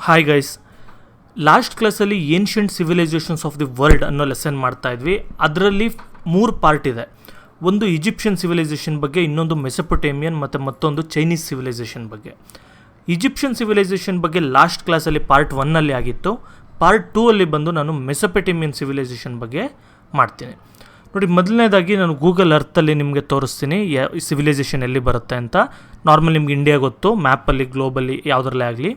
Hi guys, last ಕ್ಲಾಸಲ್ಲಿ ancient civilisations of the world ಅನ್ನೋ lesson ಮಾಡ್ತಾ ಇದ್ವಿ. ಅದರಲ್ಲಿ 3 ಪಾರ್ಟ್ ಇದೆ. ಒಂದು ಈಜಿಪ್ಷಿಯನ್ ಸಿವಿಲೈಸೇಷನ್ ಬಗ್ಗೆ, ಇನ್ನೊಂದು ಮೆಸೊಪೊಟೇಮಿಯನ್ ಮತ್ತು ಮತ್ತೊಂದು ಚೈನೀಸ್ ಸಿವಿಲೈಸೇಷನ್ ಬಗ್ಗೆ. ಈಜಿಪ್ಷಿಯನ್ ಸಿವಿಲೈಸೇಷನ್ ಬಗ್ಗೆ ಲಾಸ್ಟ್ ಕ್ಲಾಸಲ್ಲಿ ಪಾರ್ಟ್ 1 ಆಗಿತ್ತು. ಪಾರ್ಟ್ 2 ಬಂದು ನಾನು ಮೆಸೊಪೊಟೇಮಿಯನ್ ಸಿವಿಲೈಸೇಷನ್ ಬಗ್ಗೆ ಮಾಡ್ತೀನಿ. ನೋಡಿ, ಮೊದಲನೇದಾಗಿ ನಾನು ಗೂಗಲ್ ಅರ್ಥಲ್ಲಿ ನಿಮಗೆ ತೋರಿಸ್ತೀನಿ ಸಿವಿಲೈಸೇಷನ್ ಎಲ್ಲಿ ಬರುತ್ತೆ ಅಂತ. ನಾರ್ಮಲ್ ನಿಮ್ಗೆ ಇಂಡಿಯಾ ಗೊತ್ತು, ಮ್ಯಾಪಲ್ಲಿ ಗ್ಲೋಬಲ್ಲಿ ಯಾವುದರಲ್ಲೇ ಆಗಲಿ.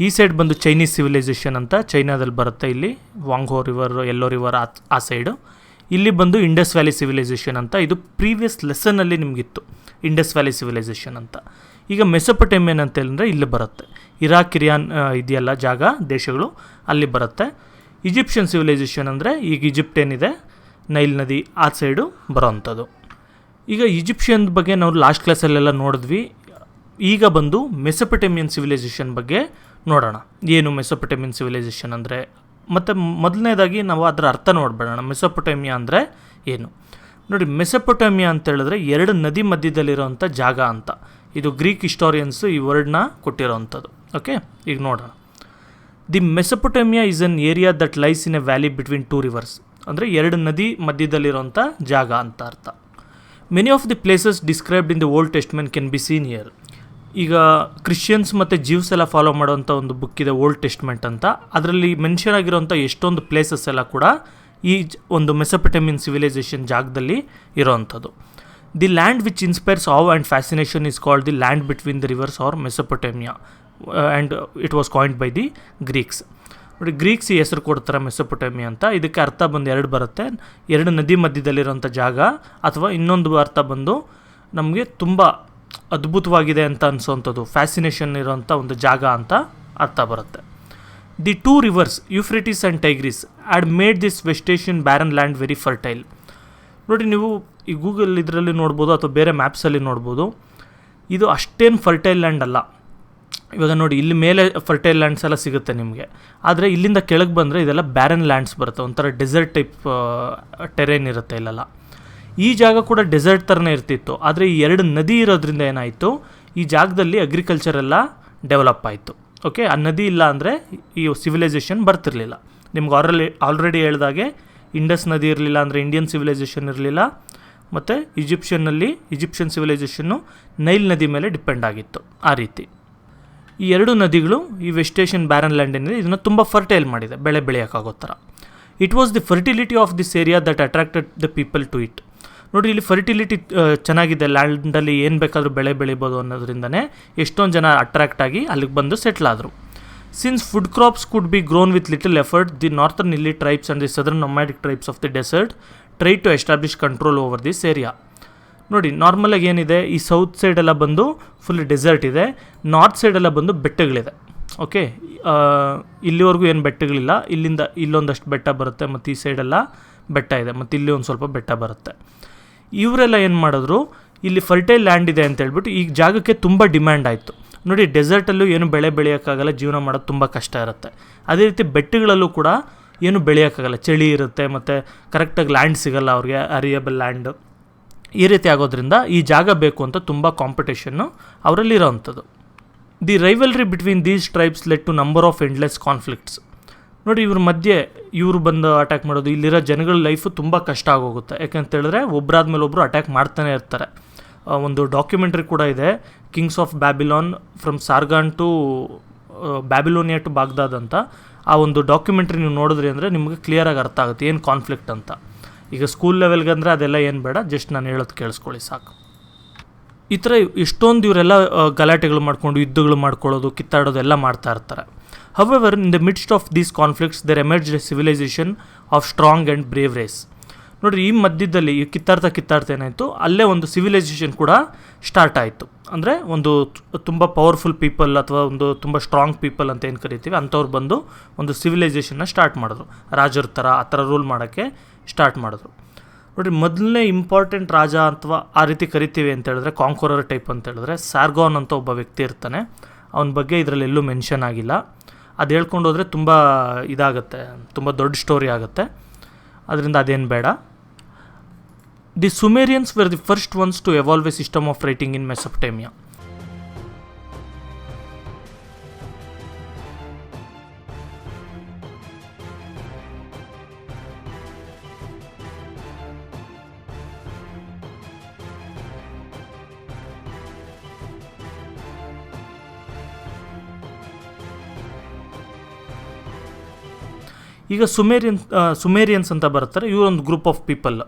ಈ ಸೈಡ್ ಬಂದು ಚೈನೀಸ್ ಸಿವಿಲೈಸೇಷನ್ ಅಂತ ಚೈನಾದಲ್ಲಿ ಬರುತ್ತೆ. ಇಲ್ಲಿ ವಾಂಗ್ಹೋ ರಿವರ್, ಎಲ್ಲೋ ರಿವರ್ ಆ ಸೈಡು. ಇಲ್ಲಿ ಬಂದು ಇಂಡಸ್ ವ್ಯಾಲಿ ಸಿವಿಲೈಸೇಷನ್ ಅಂತ, ಇದು ಪ್ರೀವಿಯಸ್ ಲೆಸನ್ನಲ್ಲಿ ನಿಮಗಿತ್ತು ಇಂಡಸ್ ವ್ಯಾಲಿ ಸಿವಿಲೈಸೇಷನ್ ಅಂತ. ಈಗ ಮೆಸೊಪೊಟೇಮಿಯನ್ ಅಂತ ಹೇಳಿದ್ರೆ ಇಲ್ಲಿ ಬರುತ್ತೆ. ಇರಾಕ್, ಇರಾನ್ ಇದೆಯಲ್ಲ ಜಾಗ, ದೇಶಗಳು, ಅಲ್ಲಿ ಬರುತ್ತೆ. ಈಜಿಪ್ಷಿಯನ್ ಸಿವಿಲೈಸೇಷನ್ ಅಂದರೆ ಈಗ ಈಜಿಪ್ಟ್ ಏನಿದೆ, ನೈಲ್ ನದಿ ಆ ಸೈಡು ಬರೋವಂಥದ್ದು. ಈಗ ಈಜಿಪ್ಷಿಯನ್ ಬಗ್ಗೆ ನಾವು ಲಾಸ್ಟ್ ಕ್ಲಾಸಲ್ಲೆಲ್ಲ ನೋಡಿದ್ವಿ. ಈಗ ಬಂದು ಮೆಸೊಪೊಟೇಮಿಯನ್ ಸಿವಿಲೈಸೇಷನ್ ಬಗ್ಗೆ ನೋಡೋಣ. ಏನು ಮೆಸೊಪೊಟೇಮಿಯನ್ ಸಿವಿಲೈಸೇಷನ್ ಅಂದರೆ, ಮತ್ತು ಮೊದಲನೇದಾಗಿ ನಾವು ಅದರ ಅರ್ಥ ನೋಡ್ಬೇಡೋಣ. ಮೆಸೊಪೊಟೇಮಿಯಾ ಅಂದರೆ ಏನು ನೋಡಿ. ಮೆಸೊಪೊಟೇಮಿಯಾ ಅಂತ ಹೇಳಿದ್ರೆ 2 ನದಿ ಮಧ್ಯದಲ್ಲಿರೋವಂಥ ಜಾಗ ಅಂತ. ಇದು ಗ್ರೀಕ್ ಹಿಸ್ಟೋರಿಯನ್ಸು ಈ ವರ್ಡ್ನ ಕೊಟ್ಟಿರೋವಂಥದ್ದು. ಓಕೆ, ಈಗ ನೋಡೋಣ. The Mesopotamia is an area that lies in a valley between 2 rivers. ಅಂದರೆ 2 ನದಿ ಮಧ್ಯದಲ್ಲಿರೋಂಥ ಜಾಗ ಅಂತ ಅರ್ಥ. Many of the places described in the Old Testament can be seen here. ಈಗ ಕ್ರಿಶ್ಚಿಯನ್ಸ್ ಮತ್ತು ಜ್ಯೂಸ್ ಎಲ್ಲ ಫಾಲೋ ಮಾಡೋವಂಥ ಒಂದು ಬುಕ್ ಇದೆ, ಓಲ್ಡ್ ಟೆಸ್ಟ್ಮೆಂಟ್ ಅಂತ. ಅದರಲ್ಲಿ ಮೆನ್ಷನ್ ಆಗಿರೋಂಥ ಎಷ್ಟೊಂದು ಪ್ಲೇಸಸ್ ಎಲ್ಲ ಕೂಡ ಈ ಒಂದು ಮೆಸೊಪೊಟೇಮಿಯನ್ ಸಿವಿಲೈಸೇಷನ್ ಜಾಗದಲ್ಲಿ ಇರೋವಂಥದ್ದು. The land which inspires awe and fascination is called the land between the rivers are Mesopotamia, and it was coined by the Greeks. ನೋಡಿ, ಗ್ರೀಕ್ಸ್ ಈ ಹೆಸರು ಕೊಡ್ತಾರೆ ಮೆಸೊಪೊಟೇಮಿಯಾ ಅಂತ. ಇದಕ್ಕೆ ಅರ್ಥ ಬಂದು 2 ಬರುತ್ತೆ. 2 ನದಿ ಮಧ್ಯದಲ್ಲಿರೋಂಥ ಜಾಗ, ಅಥವಾ ಇನ್ನೊಂದು ಅರ್ಥ ಬಂದು ನಮಗೆ ತುಂಬ ಅದ್ಭುತವಾಗಿದೆ ಅಂತ ಅನಿಸೋವಂಥದ್ದು, ಫ್ಯಾಸಿನೇಷನ್ ಇರೋಂಥ ಒಂದು ಜಾಗ ಅಂತ ಅರ್ಥ ಬರುತ್ತೆ. The 2 rivers Euphrates and Tigris had made this West Asian barren land very fertile. ನೋಡಿ, ನೀವು ಈ ಗೂಗಲ್ ಇದರಲ್ಲಿ ನೋಡ್ಬೋದು ಅಥವಾ ಬೇರೆ ಮ್ಯಾಪ್ಸಲ್ಲಿ ನೋಡ್ಬೋದು. ಇದು ಅಷ್ಟೇನು ಫರ್ಟೈಲ್ ಲ್ಯಾಂಡ್ ಅಲ್ಲ. ಇವಾಗ ನೋಡಿ, ಇಲ್ಲಿ ಮೇಲೆ ಫರ್ಟೈಲ್ ಲ್ಯಾಂಡ್ಸ್ ಎಲ್ಲ ಸಿಗುತ್ತೆ ನಿಮಗೆ, ಆದರೆ ಇಲ್ಲಿಂದ ಕೆಳಗೆ ಬಂದರೆ ಇದೆಲ್ಲ ಬ್ಯಾರನ್ ಲ್ಯಾಂಡ್ಸ್ ಬರುತ್ತೆ. ಒಂಥರ ಡೆಸರ್ಟ್ ಟೈಪ್ ಟೆರೇನ್ ಇರುತ್ತೆ ಇಲ್ಲೆಲ್ಲ. ಈ ಜಾಗ ಕೂಡ ಡೆಸರ್ಟ್ ಥರನೇ ಇರ್ತಿತ್ತು. ಆದರೆ ಈ 2 ನದಿ ಇರೋದ್ರಿಂದ ಏನಾಯಿತು, ಈ ಜಾಗದಲ್ಲಿ ಅಗ್ರಿಕಲ್ಚರ್ ಎಲ್ಲ ಡೆವಲಪ್ ಆಯಿತು. ಓಕೆ, ಆ ನದಿ ಇಲ್ಲ ಅಂದರೆ ಈ ಸಿವಿಲೈಸೇಷನ್ ಬರ್ತಿರಲಿಲ್ಲ. ನಿಮ್ಗೆ ಆಲ್ರೆಡಿ ಹೇಳ್ದಾಗೆ ಇಂಡಸ್ ನದಿ ಇರಲಿಲ್ಲ ಅಂದರೆ ಇಂಡಿಯನ್ ಸಿವಿಲೈಸೇಷನ್ ಇರಲಿಲ್ಲ. ಮತ್ತು ಈಜಿಪ್ಷಿಯನ್ ಸಿವಿಲೈಸೇಷನ್ನು ನೈಲ್ ನದಿ ಮೇಲೆ ಡಿಪೆಂಡ್ ಆಗಿತ್ತು. ಆ ರೀತಿ ಈ 2 ನದಿಗಳು ಈ ವೆಸ್ಟ್ ಏಷ್ಯನ್ ಬ್ಯಾರನ್ ಲ್ಯಾಂಡ್ ಏನಿದೆ ಇದನ್ನು ತುಂಬ ಫರ್ಟೈಲ್ ಮಾಡಿದೆ, ಬೆಳೆ ಬೆಳೆಯೋಕ್ಕಾಗೋ ಥರ. It was the fertility of this area that attracted the people to it. ನೋಡಿ, ಇಲ್ಲಿ ಫರ್ಟಿಲಿಟಿ ಚೆನ್ನಾಗಿದೆ, ಲ್ಯಾಂಡಲ್ಲಿ ಏನು ಬೇಕಾದರೂ ಬೆಳೆ ಬೆಳಿಬೋದು ಅನ್ನೋದ್ರಿಂದನೇ ಎಷ್ಟೊಂದು ಜನ ಅಟ್ರಾಕ್ಟ್ ಆಗಿ ಅಲ್ಲಿಗೆ ಬಂದು ಸೆಟ್ಲ್ ಆದರು. Since food crops could be grown with little effort, the northern hill tribes and the southern nomadic tribes of the desert try to establish control over this area. ನೋಡಿ, ನಾರ್ಮಲಾಗಿ ಏನಿದೆ, ಈ ಸೌತ್ ಸೈಡೆಲ್ಲ ಬಂದು ಫುಲ್ ಡೆಸರ್ಟ್ ಇದೆ, north ಸೈಡೆಲ್ಲ ಬಂದು ಬೆಟ್ಟಗಳಿದೆ. Okay, ಇಲ್ಲಿವರೆಗೂ ಏನು ಬೆಟ್ಟಗಳಿಲ್ಲ, ಇಲ್ಲಿಂದ ಇಲ್ಲೊಂದಷ್ಟು ಬೆಟ್ಟ ಬರುತ್ತೆ, ಮತ್ತು ಈ ಸೈಡೆಲ್ಲ ಬೆಟ್ಟ ಇದೆ, ಮತ್ತು ಇಲ್ಲಿ ಒಂದು ಸ್ವಲ್ಪ ಬೆಟ್ಟ ಬರುತ್ತೆ. ಇವರೆಲ್ಲ ಏನು ಮಾಡಿದ್ರು, ಇಲ್ಲಿ ಫರ್ಟೈಲ್ ಲ್ಯಾಂಡ್ ಇದೆ ಅಂತ ಹೇಳ್ಬಿಟ್ಟು ಈ ಜಾಗಕ್ಕೆ ತುಂಬ ಡಿಮ್ಯಾಂಡ್ ಆಯಿತು. ನೋಡಿ, ಡೆಸರ್ಟಲ್ಲೂ ಏನು ಬೆಳೆ ಬೆಳೆಯೋಕ್ಕಾಗಲ್ಲ, ಜೀವನ ಮಾಡೋದು ತುಂಬ ಕಷ್ಟ ಇರುತ್ತೆ. ಅದೇ ರೀತಿ ಬೆಟ್ಟಗಳಲ್ಲೂ ಕೂಡ ಏನು ಬೆಳೆಯೋಕ್ಕಾಗಲ್ಲ, ಚಳಿ ಇರುತ್ತೆ, ಮತ್ತು ಕರೆಕ್ಟಾಗಿ ಲ್ಯಾಂಡ್ ಸಿಗೋಲ್ಲ ಅವ್ರಿಗೆ, ಅರಿಯಬಲ್ ಲ್ಯಾಂಡ್. ಈ ರೀತಿ ಆಗೋದ್ರಿಂದ ಈ ಜಾಗ ಬೇಕು ಅಂತ ತುಂಬ ಕಾಂಪಿಟೇಷನ್ನು ಅವರಲ್ಲಿರೋವಂಥದ್ದು. The rivalry between these tribes let to number of endless conflicts. ನೋಡಿ, ಇವ್ರ ಮಧ್ಯೆ ಇವರು ಬಂದು ಅಟ್ಯಾಕ್ ಮಾಡೋದು, ಇಲ್ಲಿರೋ ಜನಗಳ ಲೈಫು ತುಂಬ ಕಷ್ಟ ಆಗೋಗುತ್ತೆ. ಯಾಕಂತ ಹೇಳಿದ್ರೆ ಒಬ್ಬರಾದ್ಮೇಲೆ ಒಬ್ಬರು ಅಟ್ಯಾಕ್ ಮಾಡ್ತಾನೆ ಇರ್ತಾರೆ. ಒಂದು ಡಾಕ್ಯುಮೆಂಟ್ರಿ ಕೂಡ ಇದೆ, Kings of Babylon from Sargon to Babylonia to Baghdad ಅಂತ. ಆ ಒಂದು ಡಾಕ್ಯುಮೆಂಟ್ರಿ ನೀವು ನೋಡಿದ್ರಿ ಅಂದರೆ ನಿಮಗೆ ಕ್ಲಿಯರಾಗಿ ಅರ್ಥ ಆಗುತ್ತೆ ಏನು ಕಾನ್ಫ್ಲಿಕ್ಟ್ ಅಂತ. ಈಗ ಸ್ಕೂಲ್ ಲೆವೆಲ್ಗೆ ಅಂದರೆ ಅದೆಲ್ಲ ಏನು ಬೇಡ, ಜಸ್ಟ್ ನಾನು ಹೇಳೋದು ಕೇಳಿಸ್ಕೊಳ್ಳಿ ಸಾಕು. ಈ ಥರ ಎಷ್ಟೊಂದು ಇವರೆಲ್ಲ ಗಲಾಟೆಗಳು ಮಾಡ್ಕೊಂಡು ಯುದ್ಧಗಳು ಮಾಡ್ಕೊಳ್ಳೋದು, ಕಿತ್ತಾಡೋದು ಎಲ್ಲ ಮಾಡ್ತಾ ಇರ್ತಾರೆ. However, in the midst of these conflicts, there emerged a civilization of strong and brave race. ನೋಡಿರಿ, ಈ ಮಧ್ಯದಲ್ಲಿ ಈ ಕಿತ್ತಾಡ್ತಾ ಏನಾಯಿತು, ಅಲ್ಲೇ ಒಂದು ಸಿವಿಲೈಸೇಷನ್ ಕೂಡ ಸ್ಟಾರ್ಟ್ ಆಯಿತು. ಅಂದರೆ ಒಂದು ತುಂಬ ಪವರ್ಫುಲ್ ಪೀಪಲ್ ಅಥವಾ ಒಂದು ತುಂಬ ಸ್ಟ್ರಾಂಗ್ ಪೀಪಲ್ ಅಂತ ಏನು ಕರಿತೀವಿ, ಅಂಥವ್ರು ಬಂದು ಒಂದು ಸಿವಿಲೈಸೇಷನ್ನ ಸ್ಟಾರ್ಟ್ ಮಾಡಿದ್ರು. ರಾಜರ ಥರ ಆ ಥರ ರೂಲ್ ಮಾಡೋಕ್ಕೆ ಸ್ಟಾರ್ಟ್ ಮಾಡಿದ್ರು. ನೋಡಿ, ಮೊದಲನೇ ಇಂಪಾರ್ಟೆಂಟ್ ರಾಜ ಅಥವಾ ಆ ರೀತಿ ಕರಿತೀವಿ ಅಂತ ಹೇಳಿದ್ರೆ, ಕಾಂಕೋರರ್ ಟೈಪ್ ಅಂತ ಹೇಳಿದ್ರೆ ಸಾರ್ಗಾನ್ ಅಂತ ಒಬ್ಬ ವ್ಯಕ್ತಿ ಇರ್ತಾನೆ. ಅವನ ಬಗ್ಗೆ ಇದರಲ್ಲಿ ಎಲ್ಲೂ ಮೆನ್ಷನ್ ಆಗಿಲ್ಲ. ಅದು ಹೇಳ್ಕೊಂಡು ಹೋದರೆ ತುಂಬ ಇದಾಗುತ್ತೆ, ತುಂಬ ದೊಡ್ಡ ಸ್ಟೋರಿ ಆಗುತ್ತೆ, ಅದರಿಂದ ಅದೇನು ಬೇಡ. The Sumerians were the first ones to evolve a system of writing in Mesopotamia. ಈಗ ಸುಮೇರಿಯನ್ಸ್ ಅಂತ ಬರ್ತಾರೆ, ಇವರೊಂದು ಗ್ರೂಪ್ ಆಫ್ ಪೀಪಲ್.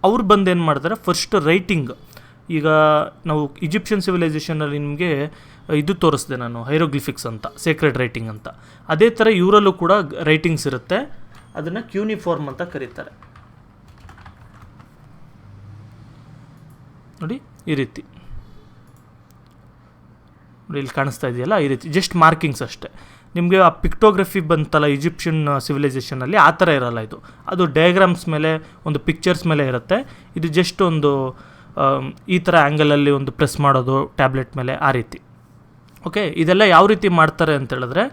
ಅವ್ರು ಬಂದು ಏನು ಮಾಡ್ತಾರೆ, ಫಸ್ಟ್ ರೈಟಿಂಗ್. ಈಗ ನಾವು ಈಜಿಪ್ಷಿಯನ್ ಸಿವಿಲೈಸೇಷನಲ್ಲಿ ನಿಮಗೆ ಇದು ತೋರಿಸಿದೆ ನಾನು, ಹೈರೋಗ್ಲಿಫಿಕ್ಸ್ ಅಂತ, ಸೇಕ್ರೆಡ್ ರೈಟಿಂಗ್ ಅಂತ. ಅದೇ ಥರ ಇವರಲ್ಲೂ ಕೂಡ ರೈಟಿಂಗ್ಸ್ ಇರುತ್ತೆ. ಅದನ್ನು ಕ್ಯೂನಿಫಾರ್ಮ್ ಅಂತ ಕರೀತಾರೆ. ನೋಡಿ ಈ ರೀತಿ, ನೋಡಿ ಇಲ್ಲಿ ಕಾಣಿಸ್ತಾ ಇದೆಯಲ್ಲ, ಈ ರೀತಿ ಜಸ್ಟ್ ಮಾರ್ಕಿಂಗ್ಸ್ ಅಷ್ಟೇ. ನಿಮಗೆ ಆ ಪಿಕ್ಟೋಗ್ರಫಿ ಬಂತಲ್ಲ ಈಜಿಪ್ಷಿಯನ್ ಸಿವಿಲೈಸೇಷನಲ್ಲಿ, ಆ ಥರ ಇರೋಲ್ಲ ಇದು. ಅದು ಡಯಾಗ್ರಾಮ್ಸ್ ಮೇಲೆ, ಒಂದು ಪಿಕ್ಚರ್ಸ್ ಮೇಲೆ ಇರುತ್ತೆ. ಇದು ಜಸ್ಟ್ ಒಂದು ಈ ಥರ ಆ್ಯಂಗಲಲ್ಲಿ ಒಂದು ಪ್ರೆಸ್ ಮಾಡೋದು ಟ್ಯಾಬ್ಲೆಟ್ ಮೇಲೆ, ಆ ರೀತಿ. ಓಕೆ, ಇದೆಲ್ಲ ಯಾವ ರೀತಿ ಮಾಡ್ತಾರೆ ಅಂತ ಹೇಳಿದ್ರೆ,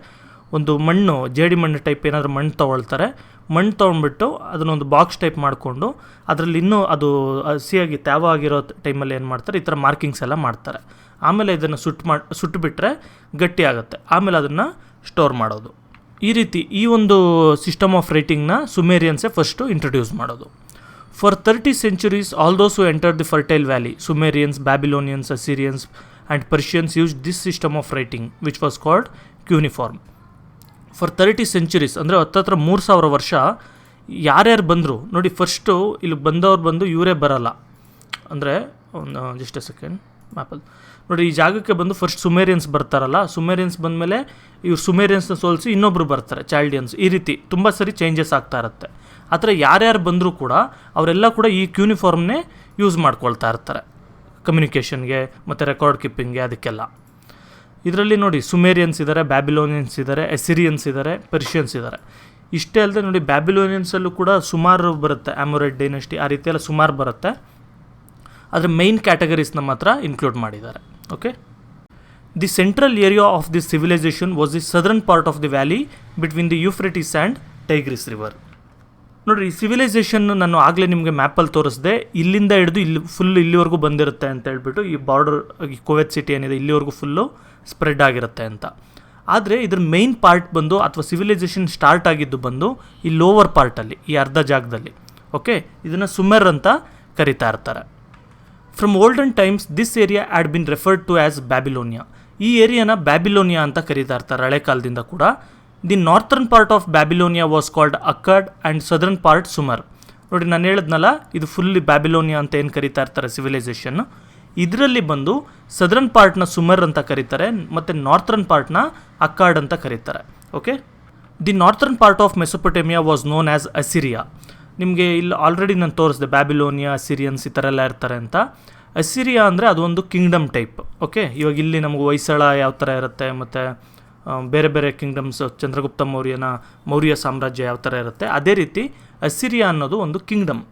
ಒಂದು ಮಣ್ಣು, ಜೇಡಿ ಮಣ್ಣು ಟೈಪ್ ಏನಾದರೂ ಮಣ್ಣು ತೊಗೊಳ್ತಾರೆ. ಮಣ್ಣು ತೊಗೊಂಡ್ಬಿಟ್ಟು ಅದನ್ನೊಂದು ಬಾಕ್ಸ್ ಟೈಪ್ ಮಾಡಿಕೊಂಡು ಅದರಲ್ಲಿ ಇನ್ನೂ ಅದು ಹಸಿಯಾಗಿ ತ್ಯಾವ ಆಗಿರೋ ಟೈಮಲ್ಲಿ ಏನು ಮಾಡ್ತಾರೆ, ಈ ಥರ ಮಾರ್ಕಿಂಗ್ಸ್ ಎಲ್ಲ ಮಾಡ್ತಾರೆ. ಆಮೇಲೆ ಇದನ್ನು ಸುಟ್ಟುಬಿಟ್ರೆ ಗಟ್ಟಿ ಆಗುತ್ತೆ. ಆಮೇಲೆ ಅದನ್ನು ಸ್ಟೋರ್ ಮಾಡೋದು. ಈ ರೀತಿ ಈ ಒಂದು ಸಿಸ್ಟಮ್ ಆಫ್ ರೈಟಿಂಗ್ನ ಸುಮೇರಿಯನ್ಸೇ ಫಸ್ಟು ಇಂಟ್ರೊಡ್ಯೂಸ್ ಮಾಡೋದು. For 30 centuries, all those who entered the Fertile Valley, Sumerians, Babylonians, Assyrians and Persians used this system of writing, which was called cuneiform. For 30 centuries ಅಂದರೆ ಹತ್ತತ್ರ 3000 ವರ್ಷ ಯಾರ್ಯಾರು ಬಂದರು ನೋಡಿ. ಫಸ್ಟು ಇಲ್ಲಿ ಬಂದು ಇವರೇ ಬರಲ್ಲ, ಅಂದರೆ ಒಂದು ಜಸ್ಟ್ ಎ ಸೆಕೆಂಡ್ ಮ್ಯಾಪಲ್ಲಿ ನೋಡಿ, ಈ ಜಾಗಕ್ಕೆ ಬಂದು ಫಸ್ಟ್ ಸುಮೇರಿಯನ್ಸ್ ಬರ್ತಾರಲ್ಲ, ಸುಮೇರಿಯನ್ಸ್ ಬಂದಮೇಲೆ ಇವ್ರು ಸುಮೇರಿಯನ್ಸ್ನ ಸೋಲಿಸಿ ಇನ್ನೊಬ್ಬರು ಬರ್ತಾರೆ, ಚಾಲ್ಡಿಯನ್ಸ್. ಈ ರೀತಿ ತುಂಬ ಸರಿ ಚೇಂಜಸ್ ಆಗ್ತಾ ಇರುತ್ತೆ. ಆ ಥರ ಯಾರ್ಯಾರು ಬಂದರೂ ಕೂಡ ಅವರೆಲ್ಲ ಕೂಡ ಈ ಕ್ಯೂನಿಫಾರ್ಮ್ನೇ ಯೂಸ್ ಮಾಡ್ಕೊಳ್ತಾ ಇರ್ತಾರೆ ಕಮ್ಯುನಿಕೇಷನ್ಗೆ ಮತ್ತು ರೆಕಾರ್ಡ್ ಕೀಪಿಂಗ್ಗೆ, ಅದಕ್ಕೆಲ್ಲ. ಇದರಲ್ಲಿ ನೋಡಿ ಸುಮೇರಿಯನ್ಸ್ ಇದ್ದಾರೆ, ಬ್ಯಾಬಿಲೋನಿಯನ್ಸ್ ಇದ್ದಾರೆ, ಎಸಿರಿಯನ್ಸ್ ಇದ್ದಾರೆ, ಪರ್ಷಿಯನ್ಸ್ ಇದ್ದಾರೆ. ಇಷ್ಟೇ ಅಲ್ಲದೆ ನೋಡಿ, ಬ್ಯಾಬಿಲೋನಿಯನ್ಸಲ್ಲೂ ಕೂಡ ಸುಮಾರು ಬರುತ್ತೆ, ಆಮೊರೈಡ್ ಡೈನೆಸ್ಟಿ, ಆ ರೀತಿಯೆಲ್ಲ ಸುಮಾರು ಬರುತ್ತೆ. ಅದರ ಮೈನ್ ಕ್ಯಾಟಗರೀಸ್ನ ಮಾತ್ರ ಇನ್ಕ್ಲೂಡ್ ಮಾಡಿದ್ದಾರೆ. Okay, the central area of this civilisation was the southern part of the valley between the Euphrates and Tigris river. ನೋಡಿರಿ, ಈ ಸಿವಿಲೈಸೇಷನ್ ನಾನು ಆಗಲೇ ನಿಮಗೆ ಮ್ಯಾಪಲ್ಲಿ ತೋರಿಸಿದೆ. ಇಲ್ಲಿಂದ ಹಿಡಿದು ಇಲ್ಲಿವರೆಗೂ ಬಂದಿರುತ್ತೆ ಅಂತ ಹೇಳ್ಬಿಟ್ಟು, ಈ ಬಾರ್ಡರ್, ಈ ಕುವೈತ್ ಸಿಟಿ ಏನಿದೆ ಇಲ್ಲಿವರೆಗೂ ಫುಲ್ಲು ಸ್ಪ್ರೆಡ್ ಆಗಿರುತ್ತೆ ಅಂತ. ಆದರೆ ಇದ್ರ ಮೇಯ್ನ್ ಪಾರ್ಟ್ ಬಂದು, ಅಥವಾ ಸಿವಿಲೈಸೇಷನ್ ಸ್ಟಾರ್ಟ್ ಆಗಿದ್ದು ಬಂದು ಈ ಲೋವರ್ ಪಾರ್ಟಲ್ಲಿ, ಈ ಅರ್ಧ ಜಾಗದಲ್ಲಿ. ಓಕೆ, ಇದನ್ನು ಸುಮೆರ್ ಅಂತ ಕರಿತಾ ಇರ್ತಾರೆ. From olden times this area had been referred to as Babylonia. ಈ ಏರಿಯಾನ ಬ್ಯಾಬಿಲೋನಿಯಾ ಅಂತ ಕರೀತಾ ಇರ್ತಾರೆ ಹಳೆ ಕಾಲದಿಂದ ಕೂಡ. The northern part of Babylonia was called Akkad and southern part Sumer. ನೋಡಿ, ನಾನು ಹೇಳಿದ್ನಲ್ಲ, ಇದು ಫುಲ್ಲಿ ಬ್ಯಾಬಿಲೋನಿಯಾ ಅಂತ ಏನು ಕರೀತಾ ಇರ್ತಾರೆ ಸಿವಿಲೈಸೇಷನ್. ಇದರಲ್ಲಿ ಬಂದು ಸದರ್ನ್ ಪಾರ್ಟ್ನ ಸುಮರ್ ಅಂತ ಕರೀತಾರೆ, ಮತ್ತು ನಾರ್ತರ್ನ್ ಪಾರ್ಟ್ನ ಅಕ್ಕಾಡ್ ಅಂತ ಕರೀತಾರೆ. Okay, the northern part of Mesopotamia was known as Assyria. ನಿಮಗೆ ಇಲ್ಲಿ ಆಲ್ರೆಡಿ ನಾನು ತೋರಿಸಿದೆ, ಬ್ಯಾಬಿಲೋನಿಯಾ, ಅಸಿರಿಯನ್ಸ್ ಈ ಥರ ಎಲ್ಲ ಇರ್ತಾರೆ ಅಂತ. ಅಸಿರಿಯಾ ಅಂದರೆ ಅದು ಒಂದು ಕಿಂಗ್ಡಮ್ ಟೈಪ್. ಓಕೆ, ಇವಾಗ ಇಲ್ಲಿ ನಮಗೆ ಹೊಯ್ಸಳ ಯಾವ ಥರ ಇರುತ್ತೆ, ಮತ್ತು ಬೇರೆ ಬೇರೆ ಕಿಂಗ್ಡಮ್ಸ್, ಚಂದ್ರಗುಪ್ತ ಮೌರ್ಯ ಸಾಮ್ರಾಜ್ಯ ಯಾವ ಥರ ಇರುತ್ತೆ, ಅದೇ ರೀತಿ ಅಸಿರಿಯಾ ಅನ್ನೋದು ಒಂದು ಕಿಂಗ್ಡಮ್.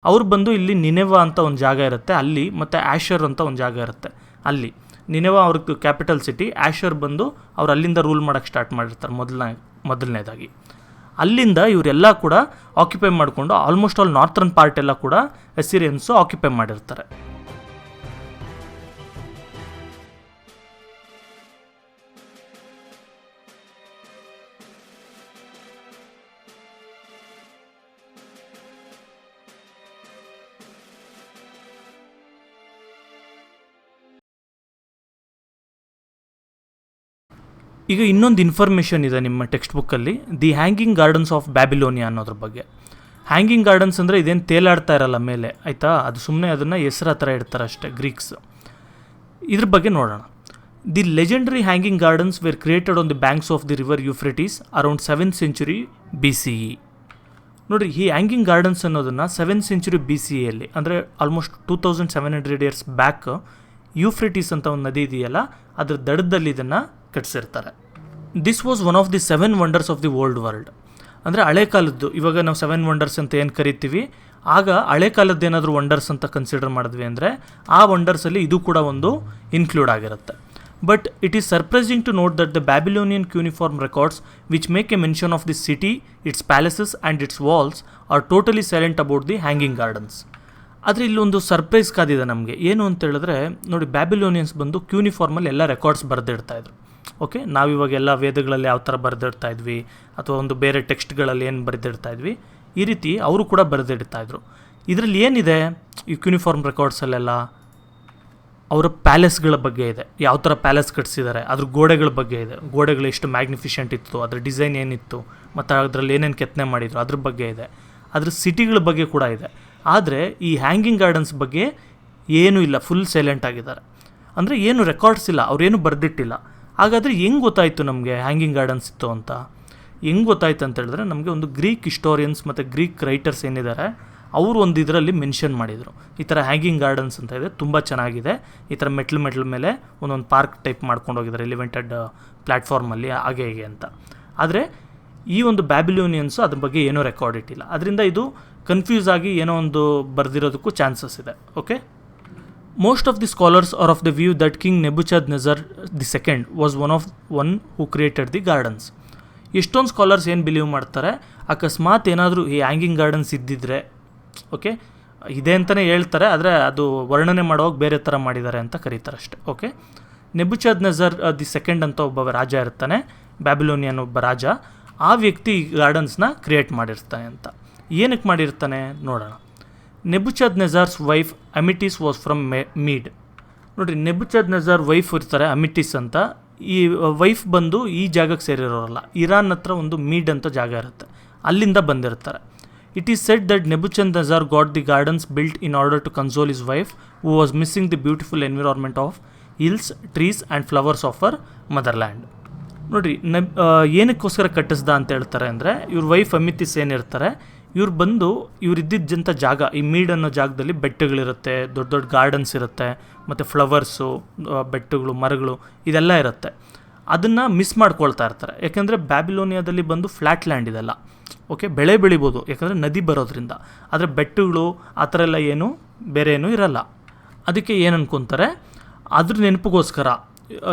ಅವ್ರು ಬಂದು ಇಲ್ಲಿ ನಿನೆವಾ ಅಂತ ಒಂದು ಜಾಗ ಇರುತ್ತೆ ಅಲ್ಲಿ, ಮತ್ತು ಆ್ಯಶರ್ ಅಂತ ಒಂದು ಜಾಗ ಇರುತ್ತೆ ಅಲ್ಲಿ. ನಿನೆವಾ ಅವ್ರದ್ದು ಕ್ಯಾಪಿಟಲ್ ಸಿಟಿ, ಆ್ಯಶರ್ ಬಂದು ಅವ್ರು ಅಲ್ಲಿಂದ ರೂಲ್ ಮಾಡೋಕ್ಕೆ ಸ್ಟಾರ್ಟ್ ಮಾಡಿರ್ತಾರೆ ಮೊದಲನೇದಾಗಿ. ಅಲ್ಲಿಂದ ಇವರೆಲ್ಲ ಕೂಡ ಆಕ್ಯುಪೈ ಮಾಡಿಕೊಂಡು ಆಲ್ಮೋಸ್ಟ್ ಆಲ್ ನಾರ್ತರ್ನ್ ಪಾರ್ಟ್ ಎಲ್ಲ ಕೂಡ ಅಸಿರಿಯನ್ಸು ಆಕ್ಯುಪೈ ಮಾಡಿರ್ತಾರೆ. ಈಗ ಇನ್ನೊಂದು ಇನ್ಫಾರ್ಮೇಷನ್ ಇದೆ ನಿಮ್ಮ ಟೆಕ್ಸ್ಟ್ ಬುಕ್ಕಲ್ಲಿ, the hanging gardens of Babylonia ಅನ್ನೋದ್ರ ಬಗ್ಗೆ. ಹ್ಯಾಂಗಿಂಗ್ ಗಾರ್ಡನ್ಸ್ ಅಂದರೆ ಇದೇನು ತೇಲಾಡ್ತಾ ಇರಲ್ಲ ಮೇಲೆ, ಆಯಿತಾ, ಅದು ಸುಮ್ಮನೆ ಅದನ್ನು ಹೆಸರು ಹತ್ರ ಇಡ್ತಾರೆ ಅಷ್ಟೇ ಗ್ರೀಕ್ಸ್. ಇದ್ರ ಬಗ್ಗೆ ನೋಡೋಣ. The legendary hanging gardens were created on the banks of the river Euphrates around 7th century BCE. ನೋಡಿರಿ, ಈ ಹ್ಯಾಂಗಿಂಗ್ ಗಾರ್ಡನ್ಸ್ ಅನ್ನೋದನ್ನು 7th century BCEಯಲ್ಲಿ, ಅಂದರೆ ಆಲ್ಮೋಸ್ಟ್ 2700 years ಬ್ಯಾಕ್, ಯೂಫ್ರೆಟಿಸ್ ಅಂತ ಒಂದು ನದಿ ಇದೆಯಲ್ಲ ಅದ್ರ ದಡದಲ್ಲಿ ಇದನ್ನು ಕಟ್ಟಿಸಿರ್ತಾರೆ. This was one of the 7 wonders of the old world. ಅಂದರೆ ಹಳೆ ಕಾಲದ್ದು, ಇವಾಗ ನಾವು 7 ವಂಡರ್ಸ್ ಅಂತ ಏನು ಕರಿತೀವಿ, ಆಗ ಹಳೆ ಕಾಲದ್ದು ಏನಾದರೂ ವಂಡರ್ಸ್ ಅಂತ ಕನ್ಸಿಡರ್ ಮಾಡಿದ್ವಿ ಅಂದರೆ ಆ ವಂಡರ್ಸಲ್ಲಿ ಇದು ಕೂಡ ಒಂದು ಇನ್ಕ್ಲೂಡ್ ಆಗಿರುತ್ತೆ. But it is surprising to note that the Babylonian cuneiform records, which make a mention of the city, its palaces and its walls, are totally silent about the hanging gardens. ಆದರೆ ಇಲ್ಲೊಂದು surprise ಕಾದಿದೆ ನಮಗೆ. ಏನು ಅಂತ ಹೇಳಿದ್ರೆ ನೋಡಿ, ಬ್ಯಾಬಿಲೋನಿಯನ್ಸ್ ಬಂದು ಕ್ಯೂನಿಫಾರ್ಮಲ್ಲಿ ಎಲ್ಲ ರೆಕಾರ್ಡ್ಸ್ ಬರೆದಿಡ್ತಾಯಿದ್ರು. ಓಕೆ, ನಾವಿವಾಗ ಎಲ್ಲ ವೇದಗಳಲ್ಲಿ ಯಾವ ಥರ ಬರೆದಿಡ್ತಾ ಇದ್ವಿ ಅಥವಾ ಒಂದು ಬೇರೆ ಟೆಕ್ಸ್ಟ್ಗಳಲ್ಲಿ ಏನು ಬರೆದಿಡ್ತಾ ಇದ್ವಿ, ಈ ರೀತಿ ಅವರು ಕೂಡ ಬರೆದಿಡ್ತಾಯಿದ್ರು. ಇದರಲ್ಲಿ ಏನಿದೆ ಈ ಕ್ಯೂನಿಫಾರ್ಮ್ ರೆಕಾರ್ಡ್ಸಲ್ಲೆಲ್ಲ? ಅವರ ಪ್ಯಾಲೇಸ್ಗಳ ಬಗ್ಗೆ ಇದೆ, ಯಾವ ಥರ ಪ್ಯಾಲೇಸ್ ಕಟ್ಸಿದ್ದಾರೆ, ಅದ್ರ ಗೋಡೆಗಳ ಬಗ್ಗೆ ಇದೆ, ಗೋಡೆಗಳು ಎಷ್ಟು ಮ್ಯಾಗ್ನಿಫಿಷೆಂಟ್ ಇತ್ತು, ಅದ್ರ ಡಿಸೈನ್ ಏನಿತ್ತು, ಮತ್ತು ಅದರಲ್ಲಿ ಏನೇನು ಕೆತ್ತನೆ ಮಾಡಿದ್ರು ಅದ್ರ ಬಗ್ಗೆ ಇದೆ, ಅದ್ರ ಸಿಟಿಗಳ ಬಗ್ಗೆ ಕೂಡ ಇದೆ. ಆದರೆ ಈ ಹ್ಯಾಂಗಿಂಗ್ ಗಾರ್ಡನ್ಸ್ ಬಗ್ಗೆ ಏನೂ ಇಲ್ಲ, ಫುಲ್ ಸೈಲೆಂಟ್ ಆಗಿದ್ದಾರೆ. ಅಂದರೆ ಏನು ರೆಕಾರ್ಡ್ಸ್ ಇಲ್ಲ, ಅವ್ರೇನು ಬರೆದಿಟ್ಟಿಲ್ಲ. ಹಾಗಾದರೆ ಹೆಂಗೆ ಗೊತ್ತಾಯಿತು ನಮಗೆ ಹ್ಯಾಂಗಿಂಗ್ ಗಾರ್ಡನ್ಸ್ ಇತ್ತು ಅಂತ? ಹೆಂಗೆ ಗೊತ್ತಾಯ್ತು ಅಂತ ಹೇಳಿದ್ರೆ, ನಮಗೆ ಒಂದು ಗ್ರೀಕ್ ಹಿಸ್ಟೋರಿಯನ್ಸ್ ಮತ್ತು ಗ್ರೀಕ್ ರೈಟರ್ಸ್ ಏನಿದ್ದಾರೆ ಅವರು ಒಂದು ಇದರಲ್ಲಿ ಮೆನ್ಷನ್ ಮಾಡಿದರು, ಈ ಥರ ಹ್ಯಾಂಗಿಂಗ್ ಗಾರ್ಡನ್ಸ್ ಅಂತ ಇದೆ, ತುಂಬ ಚೆನ್ನಾಗಿದೆ, ಈ ಥರ ಮೆಟ್ಲ್ ಮೇಲೆ ಒಂದೊಂದು ಪಾರ್ಕ್ ಟೈಪ್ ಮಾಡ್ಕೊಂಡು ಹೋಗಿದ್ದಾರೆ ಎಲಿವೆಂಟೆಡ್ ಪ್ಲ್ಯಾಟ್ಫಾರ್ಮಲ್ಲಿ, ಹಾಗೆ ಹೇಗೆ ಅಂತ. ಆದರೆ ಈ ಒಂದು ಬ್ಯಾಬಿಲೋನಿಯನ್ಸು ಅದ್ರ ಬಗ್ಗೆ ಏನೂ ರೆಕಾರ್ಡ್ ಇಟ್ಟಿಲ್ಲ. ಅದರಿಂದ ಇದು ಕನ್ಫ್ಯೂಸ್ ಆಗಿ ಏನೋ ಒಂದು ಬರೆದಿರೋದಕ್ಕೂ ಚಾನ್ಸಸ್ ಇದೆ. Okay, most of the scholars are of the view that king Nebuchadnezzar II was one who created the gardens. ಎಷ್ಟೊಂದು ಸ್ಕಾಲರ್ಸ್ ಏನು ಬಿಲೀವ್ ಮಾಡ್ತಾರೆ, ಅಕಸ್ಮಾತ್ ಏನಾದರೂ ಈ ಹ್ಯಾಂಗಿಂಗ್ ಗಾರ್ಡನ್ಸ್ ಇದ್ದಿದ್ರೆ, ಓಕೆ, ಇದೆ ಅಂತಲೇ ಹೇಳ್ತಾರೆ, ಆದರೆ ಅದು ವರ್ಣನೆ ಮಾಡೋವಾಗ ಬೇರೆ ಥರ ಮಾಡಿದ್ದಾರೆ ಅಂತ ಕರೀತಾರೆ ಅಷ್ಟೆ. ಓಕೆ, ನೆಬುಚದ್ನೆಜರ್ II ಅಂತ ಒಬ್ಬ ರಾಜ ಇರ್ತಾನೆ, ಬ್ಯಾಬಿಲೋನಿಯನ್ ಒಬ್ಬ ರಾಜ. ಆ ವ್ಯಕ್ತಿ ಈ ಗಾರ್ಡನ್ಸ್ನ ಕ್ರಿಯೇಟ್ ಮಾಡಿರ್ತಾನೆ ಅಂತ. ಏನಕ್ಕೆ ಮಾಡಿರ್ತಾನೆ ನೋಡೋಣ. ನೆಬುಚದ್ನೆಜರ್ಸ್ ವೈಫ್ ಅಮಿಟಿಸ್ ವಾಸ್ ಫ್ರಮ್ ಮೀಡ್. ನೋಡಿರಿ, ನೆಬುಚದ್ನೆಜರ್ ವೈಫ್ ಇರ್ತಾರೆ ಅಮಿಟಿಸ್ ಅಂತ. ಈ ವೈಫ್ ಬಂದು ಈ ಜಾಗಕ್ಕೆ ಸೇರಿರೋರಲ್ಲ, ಇರಾನ್ ಹತ್ರ ಒಂದು ಮೀಡ್ ಅಂತ ಜಾಗ ಇರುತ್ತೆ, ಅಲ್ಲಿಂದ ಬಂದಿರ್ತಾರೆ. It is said that Nebuchadnezzar got the gardens built in order to console his wife, who was missing the beautiful environment of hills, trees and flowers of her motherland. ನೋಡಿರಿ, ಏನಕ್ಕೋಸ್ಕರ ಕಟ್ಟಿಸ್ದ ಅಂತ ಹೇಳ್ತಾರೆ ಅಂದರೆ, ಇವ್ರ ವೈಫ್ ಅಮಿತಿಸ್ ಏನಿರ್ತಾರೆ, ಇವ್ರು ಬಂದು ಇವ್ರಿದ್ದಂಥ ಜಾಗ, ಈ ಮೀಡ್ ಅನ್ನೋ ಜಾಗದಲ್ಲಿ ಬೆಟ್ಟಗಳಿರುತ್ತೆ, ದೊಡ್ಡ ದೊಡ್ಡ ಗಾರ್ಡನ್ಸ್ ಇರುತ್ತೆ, ಮತ್ತು ಫ್ಲವರ್ಸು, ಬೆಟ್ಟಗಳು, ಮರಗಳು ಇದೆಲ್ಲ ಇರುತ್ತೆ. ಅದನ್ನು ಮಿಸ್ ಮಾಡ್ಕೊಳ್ತಾ ಇರ್ತಾರೆ. ಯಾಕೆಂದರೆ ಬ್ಯಾಬಿಲೋನಿಯಾದಲ್ಲಿ ಬಂದು ಫ್ಲ್ಯಾಟ್ ಲ್ಯಾಂಡ್ ಇದೆಲ್ಲ. ಓಕೆ, ಬೆಳೆ ಬೆಳಿಬೋದು ಯಾಕಂದರೆ ನದಿ ಬರೋದ್ರಿಂದ, ಆದರೆ ಬೆಟ್ಟಗಳು ಆ ಥರ ಎಲ್ಲ ಏನು ಬೇರೆ ಏನೂ ಇರಲ್ಲ. ಅದಕ್ಕೆ ಏನು ಅನ್ಕೊತಾರೆ, ಅದ್ರ ನೆನಪಿಗೋಸ್ಕರ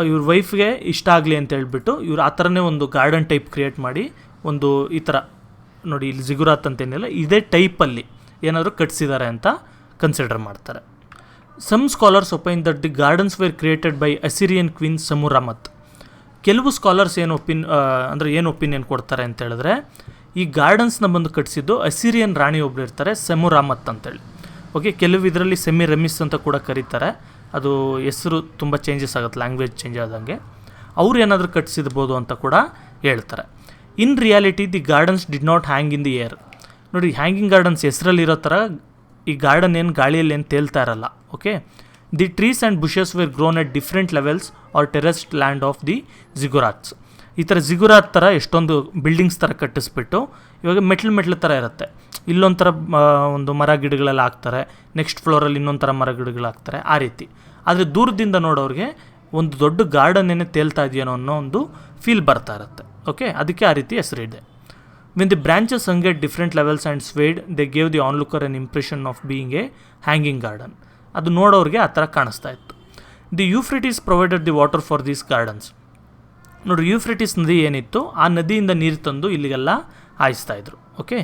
ಇವ್ರ ವೈಫ್ಗೆ ಇಷ್ಟ ಆಗಲಿ ಅಂತ ಹೇಳ್ಬಿಟ್ಟು ಇವ್ರು ಆ ಥರನೇ ಒಂದು ಗಾರ್ಡನ್ ಟೈಪ್ ಕ್ರಿಯೇಟ್ ಮಾಡಿ, ಒಂದು ಈ ಥರ ನೋಡಿ, ಇಲ್ಲಿ ಜಿಗುರಾತ್ ಅಂತೇನಿಲ್ಲ, ಇದೇ ಟೈಪಲ್ಲಿ ಏನಾದರೂ ಕಟ್ಸಿದ್ದಾರೆ ಅಂತ ಕನ್ಸಿಡರ್ ಮಾಡ್ತಾರೆ. Some scholars opine that the gardens were created by Assyrian queen Sammuramat. ಕೆಲವು ಸ್ಕಾಲರ್ಸ್ ಏನು ಒಪಿನಿಯನ್ ಕೊಡ್ತಾರೆ ಅಂತ ಹೇಳಿದ್ರೆ, ಈ ಗಾರ್ಡನ್ಸ್ನ ಬಂದು ಕಟ್ಟಿಸಿದ್ದು ಅಸಿರಿಯನ್ ರಾಣಿ ಒಬ್ರು ಇರ್ತಾರೆ, ಸೆಮುರಾಮತ್ ಅಂತೇಳಿ. ಓಕೆ, ಕೆಲವು ಇದರಲ್ಲಿ ಸೆಮಿರಮಿಸ್ ಅಂತ ಕೂಡ ಕರೀತಾರೆ, ಅದು ಹೆಸರು ತುಂಬ ಚೇಂಜಸ್ ಆಗುತ್ತೆ ಲ್ಯಾಂಗ್ವೇಜ್ ಚೇಂಜ್ ಆದಂಗೆ. ಅವ್ರು ಏನಾದರೂ ಕಟ್ಟಿಸಿರ್ಬೋದು ಅಂತ ಕೂಡ ಹೇಳ್ತಾರೆ. In reality the gardens did not hang in the air. ನೋಡಿ, ಹ್ಯಾಂಗಿಂಗ್ ಗಾರ್ಡನ್ಸ್ ಹೆಸರಲ್ಲಿರೋ ಥರ ಈ ಗಾರ್ಡನ್ ಏನು ಗಾಳಿಯಲ್ಲಿ ಏನು ತೇಲ್ತಾ ಇರಲ್ಲ. Okay, the trees and bushes were grown at different levels are terraced land of the ziggurats. ಈ ಥರ ಜಿಗುರಾತ್ ಥರ ಎಷ್ಟೊಂದು ಬಿಲ್ಡಿಂಗ್ಸ್ ಥರ ಕಟ್ಟಿಸ್ಬಿಟ್ಟು, ಇವಾಗ ಮೆಟ್ಲು ಥರ ಇರುತ್ತೆ, ಇಲ್ಲೊಂಥರ ಒಂದು ಮರ ಗಿಡಗಳೆಲ್ಲ ಹಾಕ್ತಾರೆ, ನೆಕ್ಸ್ಟ್ ಫ್ಲೋರಲ್ಲಿ ಇನ್ನೊಂಥರ ಮರ ಗಿಡಗಳು ಹಾಕ್ತಾರೆ, ಆ ರೀತಿ. ಆದರೆ ದೂರದಿಂದ ನೋಡೋರಿಗೆ ಒಂದು ದೊಡ್ಡ ಗಾರ್ಡನ್ ಏನೇ ತೇಲ್ತಾ ಇದೆಯೋ ಅನ್ನೋ ಒಂದು ಫೀಲ್ ಬರ್ತಾ ಇರುತ್ತೆ. ಓಕೆ, ಅದಕ್ಕೆ ಆ ರೀತಿ ಹೆಸರಿದೆ. When the branches hung at different levels and swayed, they gave the onlooker an impression of being a hanging garden. ಅದು ನೋಡೋರಿಗೆ ಆ ಥರ ಕಾಣಿಸ್ತಾ ಇತ್ತು. The Euphrates provided the water for these gardens. ನೋಡಿ, ಯೂಫ್ರೆಟಿಸ್ ನದಿ ಏನಿತ್ತು, ಆ ನದಿಯಿಂದ ನೀರು ತಂದು ಇಲ್ಲಿಗೆಲ್ಲ ಹಾಯಿಸ್ತಾಯಿದ್ರು. ಓಕೆ,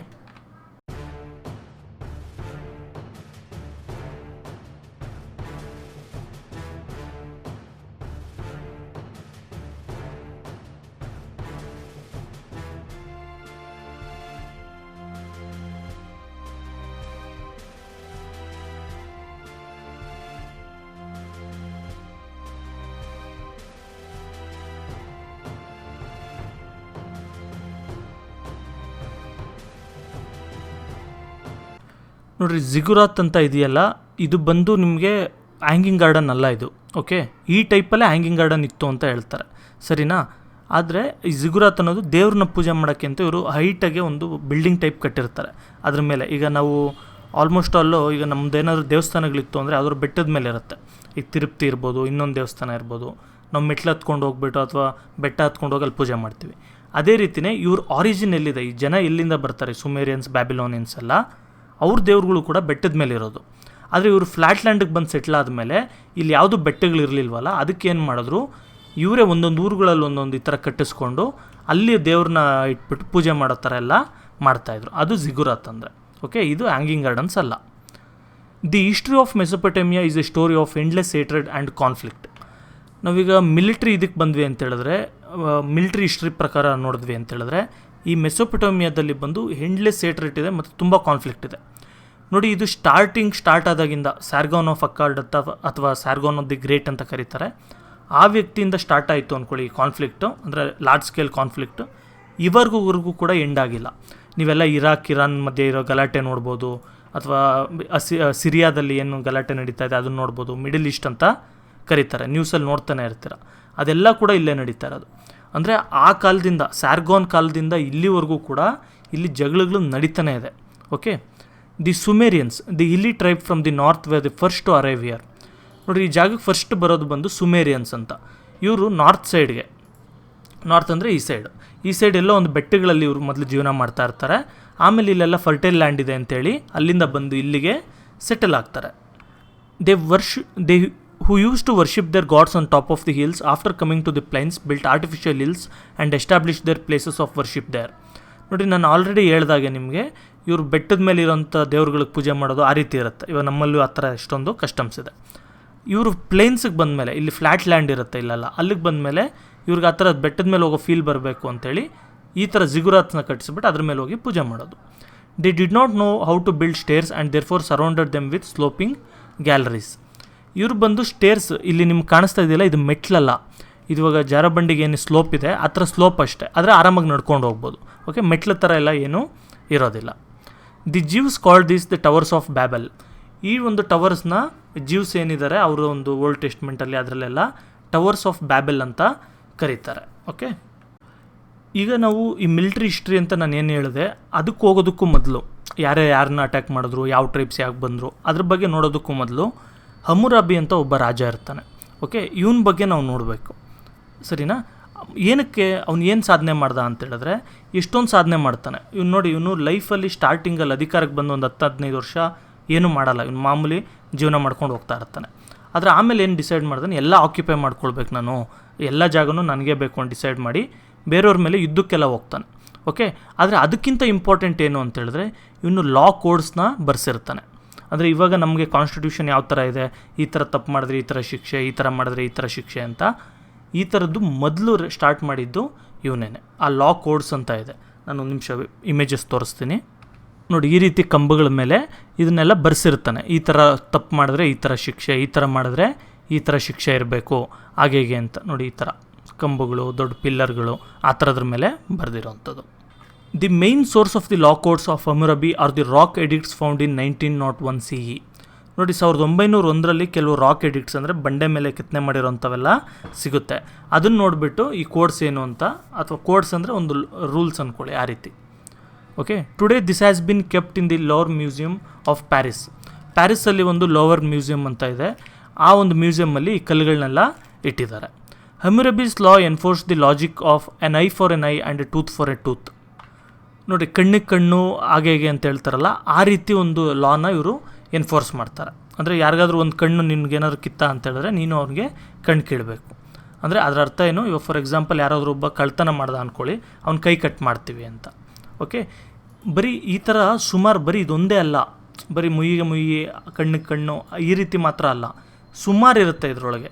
ನೋಡಿರಿ ಜಿಗುರಾತ್ ಅಂತ ಇದೆಯಲ್ಲ, ಇದು ಬಂದು ನಿಮಗೆ ಹ್ಯಾಂಗಿಂಗ್ ಗಾರ್ಡನ್ ಅಲ್ಲ ಇದು. ಓಕೆ, ಈ ಟೈಪಲ್ಲೇ ಹ್ಯಾಂಗಿಂಗ್ ಗಾರ್ಡನ್ ಇತ್ತು ಅಂತ ಹೇಳ್ತಾರೆ, ಸರಿನಾ. ಆದರೆ ಈ ಜಿಗುರಾತ್ ಅನ್ನೋದು ದೇವ್ರನ್ನ ಪೂಜೆ ಮಾಡೋಕ್ಕೆ ಅಂತ ಇವರು ಹೈಟಾಗೆ ಒಂದು ಬಿಲ್ಡಿಂಗ್ ಟೈಪ್ ಕಟ್ಟಿರ್ತಾರೆ. ಅದ್ರ ಮೇಲೆ ಈಗ ನಾವು ಆಲ್ಮೋಸ್ಟ್ ಅಲ್ಲೂ ಈಗ ನಮ್ಮದು ಏನಾದರೂ ದೇವಸ್ಥಾನಗಳಿತ್ತು ಅಂದರೆ ಅದ್ರ ಬೆಟ್ಟದ ಮೇಲೆ ಇರುತ್ತೆ. ಈಗ ತಿರುಪ್ತಿ ಇರ್ಬೋದು, ಇನ್ನೊಂದು ದೇವಸ್ಥಾನ ಇರ್ಬೋದು, ನಾವು ಮೆಟ್ಲು ಹತ್ಕೊಂಡು ಹೋಗ್ಬಿಟ್ಟು ಅಥವಾ ಬೆಟ್ಟ ಹತ್ಕೊಂಡು ಹೋಗಿ ಅಲ್ಲಿ ಪೂಜೆ ಮಾಡ್ತೀವಿ. ಅದೇ ರೀತಿಯೇ ಇವ್ರ ಆರಿಜಿನ್ ಎಲ್ಲಿದೆ, ಈ ಜನ ಎಲ್ಲಿಂದ ಬರ್ತಾರೆ, ಸುಮೇರಿಯನ್ಸ್, ಬ್ಯಾಬಿಲೋನಿಯನ್ಸ್ ಎಲ್ಲ, ಅವ್ರ ದೇವ್ರುಗಳು ಕೂಡ ಬೆಟ್ಟದ ಮೇಲೆ ಇರೋದು. ಆದರೆ ಇವರು ಫ್ಲ್ಯಾಟ್ ಲ್ಯಾಂಡಿಗೆ ಬಂದು ಸೆಟ್ಲ್ ಆದಮೇಲೆ ಇಲ್ಲಿ ಯಾವುದು ಬೆಟ್ಟಗಳಿರಲಿಲ್ವಲ್ಲ, ಅದಕ್ಕೆ ಏನು ಮಾಡಿದ್ರು, ಇವರೇ ಒಂದೊಂದು ಊರುಗಳಲ್ಲಿ ಒಂದೊಂದು ಈ ಥರ ಕಟ್ಟಿಸ್ಕೊಂಡು ಅಲ್ಲಿ ದೇವ್ರನ್ನ ಇಟ್ಬಿಟ್ಟು ಪೂಜೆ ಮಾಡೋ ಥರ ಎಲ್ಲ ಮಾಡ್ತಾಯಿದ್ರು. ಅದು ಜಿಗುರಾತ್ ಅಂದರೆ. ಓಕೆ, ಇದು ಹ್ಯಾಂಗಿಂಗ್ ಗಾರ್ಡನ್ಸ್ ಅಲ್ಲ. The history of Mesopotamia is a story of endless hatred and conflict. ನಾವೀಗ ಮಿಲಿಟ್ರಿ ಇದಕ್ಕೆ ಬಂದ್ವಿ ಅಂತೇಳಿದ್ರೆ, ಮಿಲಿಟ್ರಿ ಹಿಸ್ಟ್ರಿ ಪ್ರಕಾರ ನೋಡಿದ್ವಿ ಅಂತೇಳಿದ್ರೆ, ಈ ಮೆಸೊಪೊಟೇಮಿಯಾದಲ್ಲಿ ಬಂದು ಎಂಡ್ಲೆಸ್ ಹೇಟ್ರೆಡ್ ಇದೆ ಮತ್ತು ತುಂಬ ಕಾನ್ಫ್ಲಿಕ್ಟ್ ಇದೆ. ನೋಡಿ, ಇದು ಸ್ಟಾರ್ಟ್ ಆದಾಗಿಂದ ಸ್ಯಾರ್ಗಾನ್ ಆಫ್ ಅಕ್ಕಾರ್ಡ್ ಅಥವಾ ಸ್ಯಾರ್ಗಾನ್ ಆಫ್ ದಿ ಗ್ರೇಟ್ ಅಂತ ಕರೀತಾರೆ, ಆ ವ್ಯಕ್ತಿಯಿಂದ ಸ್ಟಾರ್ಟ್ ಆಯಿತು ಅಂದ್ಕೊಳ್ಳಿ ಈ ಕಾನ್ಫ್ಲಿಕ್ಟು, ಅಂದರೆ ಲಾರ್ಜ್ ಸ್ಕೇಲ್ ಕಾನ್ಫ್ಲಿಕ್ಟು. ಇವರೆಗೂ ಕೂಡ ಎಂಡ್ ಆಗಿಲ್ಲ. ನೀವೆಲ್ಲ ಇರಾನ್ ಮಧ್ಯೆ ಇರೋ ಗಲಾಟೆ ನೋಡ್ಬೋದು, ಅಥವಾ ಸಿರಿಯಾದಲ್ಲಿ ಏನು ಗಲಾಟೆ ನಡೀತಾ ಇದೆ ಅದನ್ನು ನೋಡ್ಬೋದು. ಮಿಡಲ್ ಈಸ್ಟ್ ಅಂತ ಕರೀತಾರೆ, ನ್ಯೂಸಲ್ಲಿ ನೋಡ್ತಾನೆ ಇರ್ತೀರ. ಅದೆಲ್ಲ ಕೂಡ ಇಲ್ಲೇ ನಡೀತಾ ಇರೋದು. ಅಂದರೆ ಆ ಕಾಲದಿಂದ, ಸ್ಯಾರ್ಗಾನ್ ಕಾಲದಿಂದ ಇಲ್ಲಿವರೆಗೂ ಕೂಡ ಇಲ್ಲಿ ಜಗಳಗಳು ನಡೀತಾನೆ ಇದೆ. Okay, the Sumerians, the hilly tribe from the north were the first to arrive here. ನೋಡಿರಿ, ಈ ಜಾಗಕ್ಕೆ ಫಸ್ಟ್ ಬರೋದು ಬಂದು ಸುಮೇರಿಯನ್ಸ್ ಅಂತ. ಇವರು ನಾರ್ತ್ ಸೈಡ್ಗೆ, ನಾರ್ತ್ ಅಂದರೆ ಈ ಸೈಡ್ ಎಲ್ಲೋ ಒಂದು ಬೆಟ್ಟಗಳಲ್ಲಿ ಇವರು ಮೊದಲು ಜೀವನ ಮಾಡ್ತಾ ಇರ್ತಾರೆ. ಆಮೇಲೆ ಇಲ್ಲೆಲ್ಲ ಫರ್ಟೈಲ್ ಲ್ಯಾಂಡ್ ಇದೆ ಅಂತೇಳಿ ಅಲ್ಲಿಂದ ಬಂದು ಇಲ್ಲಿಗೆ ಸೆಟಲ್ ಆಗ್ತಾರೆ. They who used to worship their gods on top of the hills, after coming to the plains built artificial hills and established their places of worship there. ನೋಡಿ, ನಾನು ಆಲ್ರೆಡಿ ಹೇಳ್ದಾಗೆ ನಿಮಗೆ, ಇವರು ಬೆಟ್ಟದ ಮೇಲೆ ಇರೋಂಥ ದೇವ್ರುಗಳಿಗೆ ಪೂಜೆ ಮಾಡೋದು ಆ ರೀತಿ ಇರುತ್ತೆ. ಇವಾಗ ನಮ್ಮಲ್ಲೂ ಆ ಥರ ಎಷ್ಟೊಂದು ಕಸ್ಟಮ್ಸ್ ಇದೆ. ಇವರು ಪ್ಲೇನ್ಸಿಗೆ ಬಂದಮೇಲೆ, ಇಲ್ಲಿ ಫ್ಲ್ಯಾಟ್ ಲ್ಯಾಂಡ್ ಇರುತ್ತೆ ಇಲ್ಲೆಲ್ಲ, ಅಲ್ಲಿಗೆ ಬಂದಮೇಲೆ ಇವ್ರಿಗೆ ಆ ಥರ ಬೆಟ್ಟದ ಮೇಲೆ ಹೋಗೋ ಫೀಲ್ ಬರಬೇಕು ಅಂತೇಳಿ ಈ ಥರ ಜಿಗುರಾತ್ನ ಕಟ್ಟಿಸ್ಬಿಟ್ಟು ಅದ್ರ ಮೇಲೆ ಹೋಗಿ ಪೂಜೆ ಮಾಡೋದು. They did not know how to build stairs and therefore surrounded them with sloping galleries. ಇವರು ಬಂದು ಸ್ಟೇರ್ಸ್, ಇಲ್ಲಿ ನಿಮ್ಗೆ ಕಾಣಿಸ್ತಾ ಇದೆಯಲ್ಲ, ಇದು ಮೆಟ್ಲಲ್ಲ, ಇದು ಇವಾಗ ಜಾರಬಂಡಿಗೆ ಏನು ಸ್ಲೋಪ್ ಇದೆ ಆ ಥರ ಸ್ಲೋಪ್ ಅಷ್ಟೇ, ಆದರೆ ಆರಾಮಾಗಿ ನಡ್ಕೊಂಡು ಹೋಗ್ಬೋದು. ಓಕೆ, ಮೆಟ್ಲ ಥರ ಎಲ್ಲ ಏನೂ ಇರೋದಿಲ್ಲ. The Jews called these the towers of Babel. ಈ ಒಂದು ಟವರ್ಸ್ನ ಜ್ಯೂಸ್ ಏನಿದ್ದಾರೆ ಅವರು ಒಂದು ಓಲ್ಡ್ ಟೆಸ್ಟ್ಮೆಂಟಲ್ಲಿ ಅದರಲ್ಲೆಲ್ಲ ಟವರ್ಸ್ ಆಫ್ ಬ್ಯಾಬೆಲ್ ಅಂತ ಕರೀತಾರೆ. ಓಕೆ, ಈಗ ನಾವು ಈ ಮಿಲಿಟ್ರಿ ಹಿಸ್ಟ್ರಿ ಅಂತ ನಾನು ಏನು ಹೇಳಿದೆ ಅದಕ್ಕೆ ಹೋಗೋದಕ್ಕೂ ಮೊದಲು, ಯಾರನ್ನ ಅಟ್ಯಾಕ್ ಮಾಡಿದ್ರು, ಯಾವ ಟ್ರೈಬ್ಸ್ ಯಾಕೆ ಬಂದರು ಅದ್ರ ಬಗ್ಗೆ ನೋಡೋದಕ್ಕೂ ಮೊದಲು ಹಮ್ಮುರಾಬಿ ಅಂತ ಒಬ್ಬ ರಾಜ ಇರ್ತಾನೆ. ಓಕೆ, ಇವನ ಬಗ್ಗೆ ನಾವು ನೋಡಬೇಕು, ಸರಿನಾ. ಏನಕ್ಕೆ ಅವ್ನು ಏನು ಸಾಧನೆ ಮಾಡ್ದ ಅಂತೇಳಿದ್ರೆ, ಎಷ್ಟೊಂದು ಸಾಧನೆ ಮಾಡ್ತಾನೆ ಇವ್ನು. ನೋಡಿ, ಇವನು ಲೈಫಲ್ಲಿ ಸ್ಟಾರ್ಟಿಂಗಲ್ಲಿ ಅಧಿಕಾರಕ್ಕೆ ಬಂದು ಒಂದು 10-15 ವರ್ಷ ಏನೂ ಮಾಡಲ್ಲ, ಇವನು ಮಾಮೂಲಿ ಜೀವನ ಮಾಡ್ಕೊಂಡು ಹೋಗ್ತಾ ಇರ್ತಾನೆ. ಆದರೆ ಆಮೇಲೆ ಏನು ಡಿಸೈಡ್ ಮಾಡ್ತಾನೆ, ಎಲ್ಲ ಆಕ್ಯುಪೈ ಮಾಡ್ಕೊಳ್ಬೇಕು ನಾನು, ಎಲ್ಲ ಜಾಗನೂ ನನಗೆ ಬೇಕು ಅಂತ ಡಿಸೈಡ್ ಮಾಡಿ ಬೇರೆಯವ್ರ ಮೇಲೆ ಯುದ್ಧಕ್ಕೆಲ್ಲ ಹೋಗ್ತಾನೆ. ಓಕೆ, ಆದರೆ ಅದಕ್ಕಿಂತ ಇಂಪಾರ್ಟೆಂಟ್ ಏನು ಅಂತೇಳಿದ್ರೆ, ಇವನು ಲಾ ಕೋಡ್ಸ್ನ ಬರ್ಸಿರ್ತಾನೆ. ಅಂದರೆ ಇವಾಗ ನಮಗೆ ಕಾನ್ಸ್ಟಿಟ್ಯೂಷನ್ ಯಾವ ಥರ ಇದೆ, ಈ ಥರ ತಪ್ಪು ಮಾಡಿದ್ರೆ ಈ ಥರ ಶಿಕ್ಷೆ, ಈ ಥರ ಮಾಡಿದ್ರೆ ಈ ಥರ ಶಿಕ್ಷೆ ಅಂತ, ಈ ಥರದ್ದು ಮೊದಲು ಸ್ಟಾರ್ಟ್ ಮಾಡಿದ್ದು ಇವನೇನೆ. ಆ ಲಾ ಕೋಡ್ಸ್ ಅಂತ ಇದೆ, ನಾನು ಒಂದು ನಿಮಿಷ ಇಮೇಜಸ್ ತೋರಿಸ್ತೀನಿ ನೋಡಿ. ಈ ರೀತಿ ಕಂಬಗಳ ಮೇಲೆ ಇದನ್ನೆಲ್ಲ ಬರ್ಸಿರ್ತಾನೆ, ಈ ಥರ ತಪ್ಪು ಮಾಡಿದ್ರೆ ಈ ಥರ ಶಿಕ್ಷೆ, ಈ ಥರ ಮಾಡಿದ್ರೆ ಈ ಥರ ಶಿಕ್ಷೆ ಇರಬೇಕು, ಹಾಗೆ ಅಂತ ನೋಡಿ. ಈ ಥರ ಕಂಬಗಳು, ದೊಡ್ಡ ಪಿಲ್ಲರ್ಗಳು, ಆ ಥರದ್ರ ಮೇಲೆ ಬರೆದಿರೋವಂಥದ್ದು. The main source of the law codes of Hammurabi are the rock edicts found in 1901 CE. ನೋಡಿ, 1901ರಲ್ಲಿ ಕೆಲವು ರಾಕ್ ಎಡಿಕ್ಟ್ಸ್ ಅಂದರೆ ಬಂಡೆ ಮೇಲೆ ಕೆತ್ತನೆ ಮಾಡಿರೋಂಥವೆಲ್ಲ ಸಿಗುತ್ತೆ. ಅದನ್ನು ನೋಡಿಬಿಟ್ಟು ಈ ಕೋಡ್ಸ್ ಏನು ಅಂತ, ಅಥವಾ ಕೋಡ್ಸ್ ಅಂದರೆ ಒಂದು ರೂಲ್ಸ್ ಅಂದ್ಕೊಳ್ಳಿ, ಆ ರೀತಿ. Okay, today this has been kept in the Louvre museum of Paris. ಪ್ಯಾರಿಸಲ್ಲಿ ಒಂದು ಲೋವರ್ ಮ್ಯೂಸಿಯಂ ಅಂತ ಇದೆ, ಆ ಒಂದು ಮ್ಯೂಸಿಯಮಲ್ಲಿ ಈ ಕಲ್ಲುಗಳನ್ನೆಲ್ಲ ಇಟ್ಟಿದ್ದಾರೆ. Hammurabi's law enforce the logic of an eye for an eye and a tooth for a tooth. ನೋಡಿ, ಕಣ್ಣಿಗೆ ಕಣ್ಣು ಹಾಗೆ ಅಂತ ಹೇಳ್ತಾರಲ್ಲ, ಆ ರೀತಿ ಒಂದು ಲಾನ ಇವರು ಎನ್ಫೋರ್ಸ್ ಮಾಡ್ತಾರೆ. ಅಂದರೆ ಯಾರಿಗಾದ್ರೂ ಒಂದು ಕಣ್ಣು ನಿನ್ಗೇನಾದ್ರು ಕಿತ್ತ ಅಂತ ಹೇಳಿದ್ರೆ ನೀನು ಅವ್ನಿಗೆ ಕಣ್ಣು ಕೀಳಬೇಕು. ಅಂದರೆ ಅದರ ಅರ್ಥ ಏನು, ಇವಾಗ ಫಾರ್ ಎಕ್ಸಾಂಪಲ್ ಯಾರಾದರೂ ಒಬ್ಬ ಕಳ್ತನ ಮಾಡ್ದ ಅಂದ್ಕೊಳ್ಳಿ, ಅವ್ನ ಕೈ ಕಟ್ ಮಾಡ್ತೀವಿ ಅಂತ. ಓಕೆ, ಬರೀ ಈ ಥರ ಸುಮಾರು, ಬರೀ ಇದೊಂದೇ ಅಲ್ಲ, ಬರೀ ಮುಯ್ಯಿಗೆ ಮುಯ್ಯಿ, ಕಣ್ಣಿಗೆ ಕಣ್ಣು ಈ ರೀತಿ ಮಾತ್ರ ಅಲ್ಲ, ಸುಮಾರು ಇರುತ್ತೆ ಇದರೊಳಗೆ.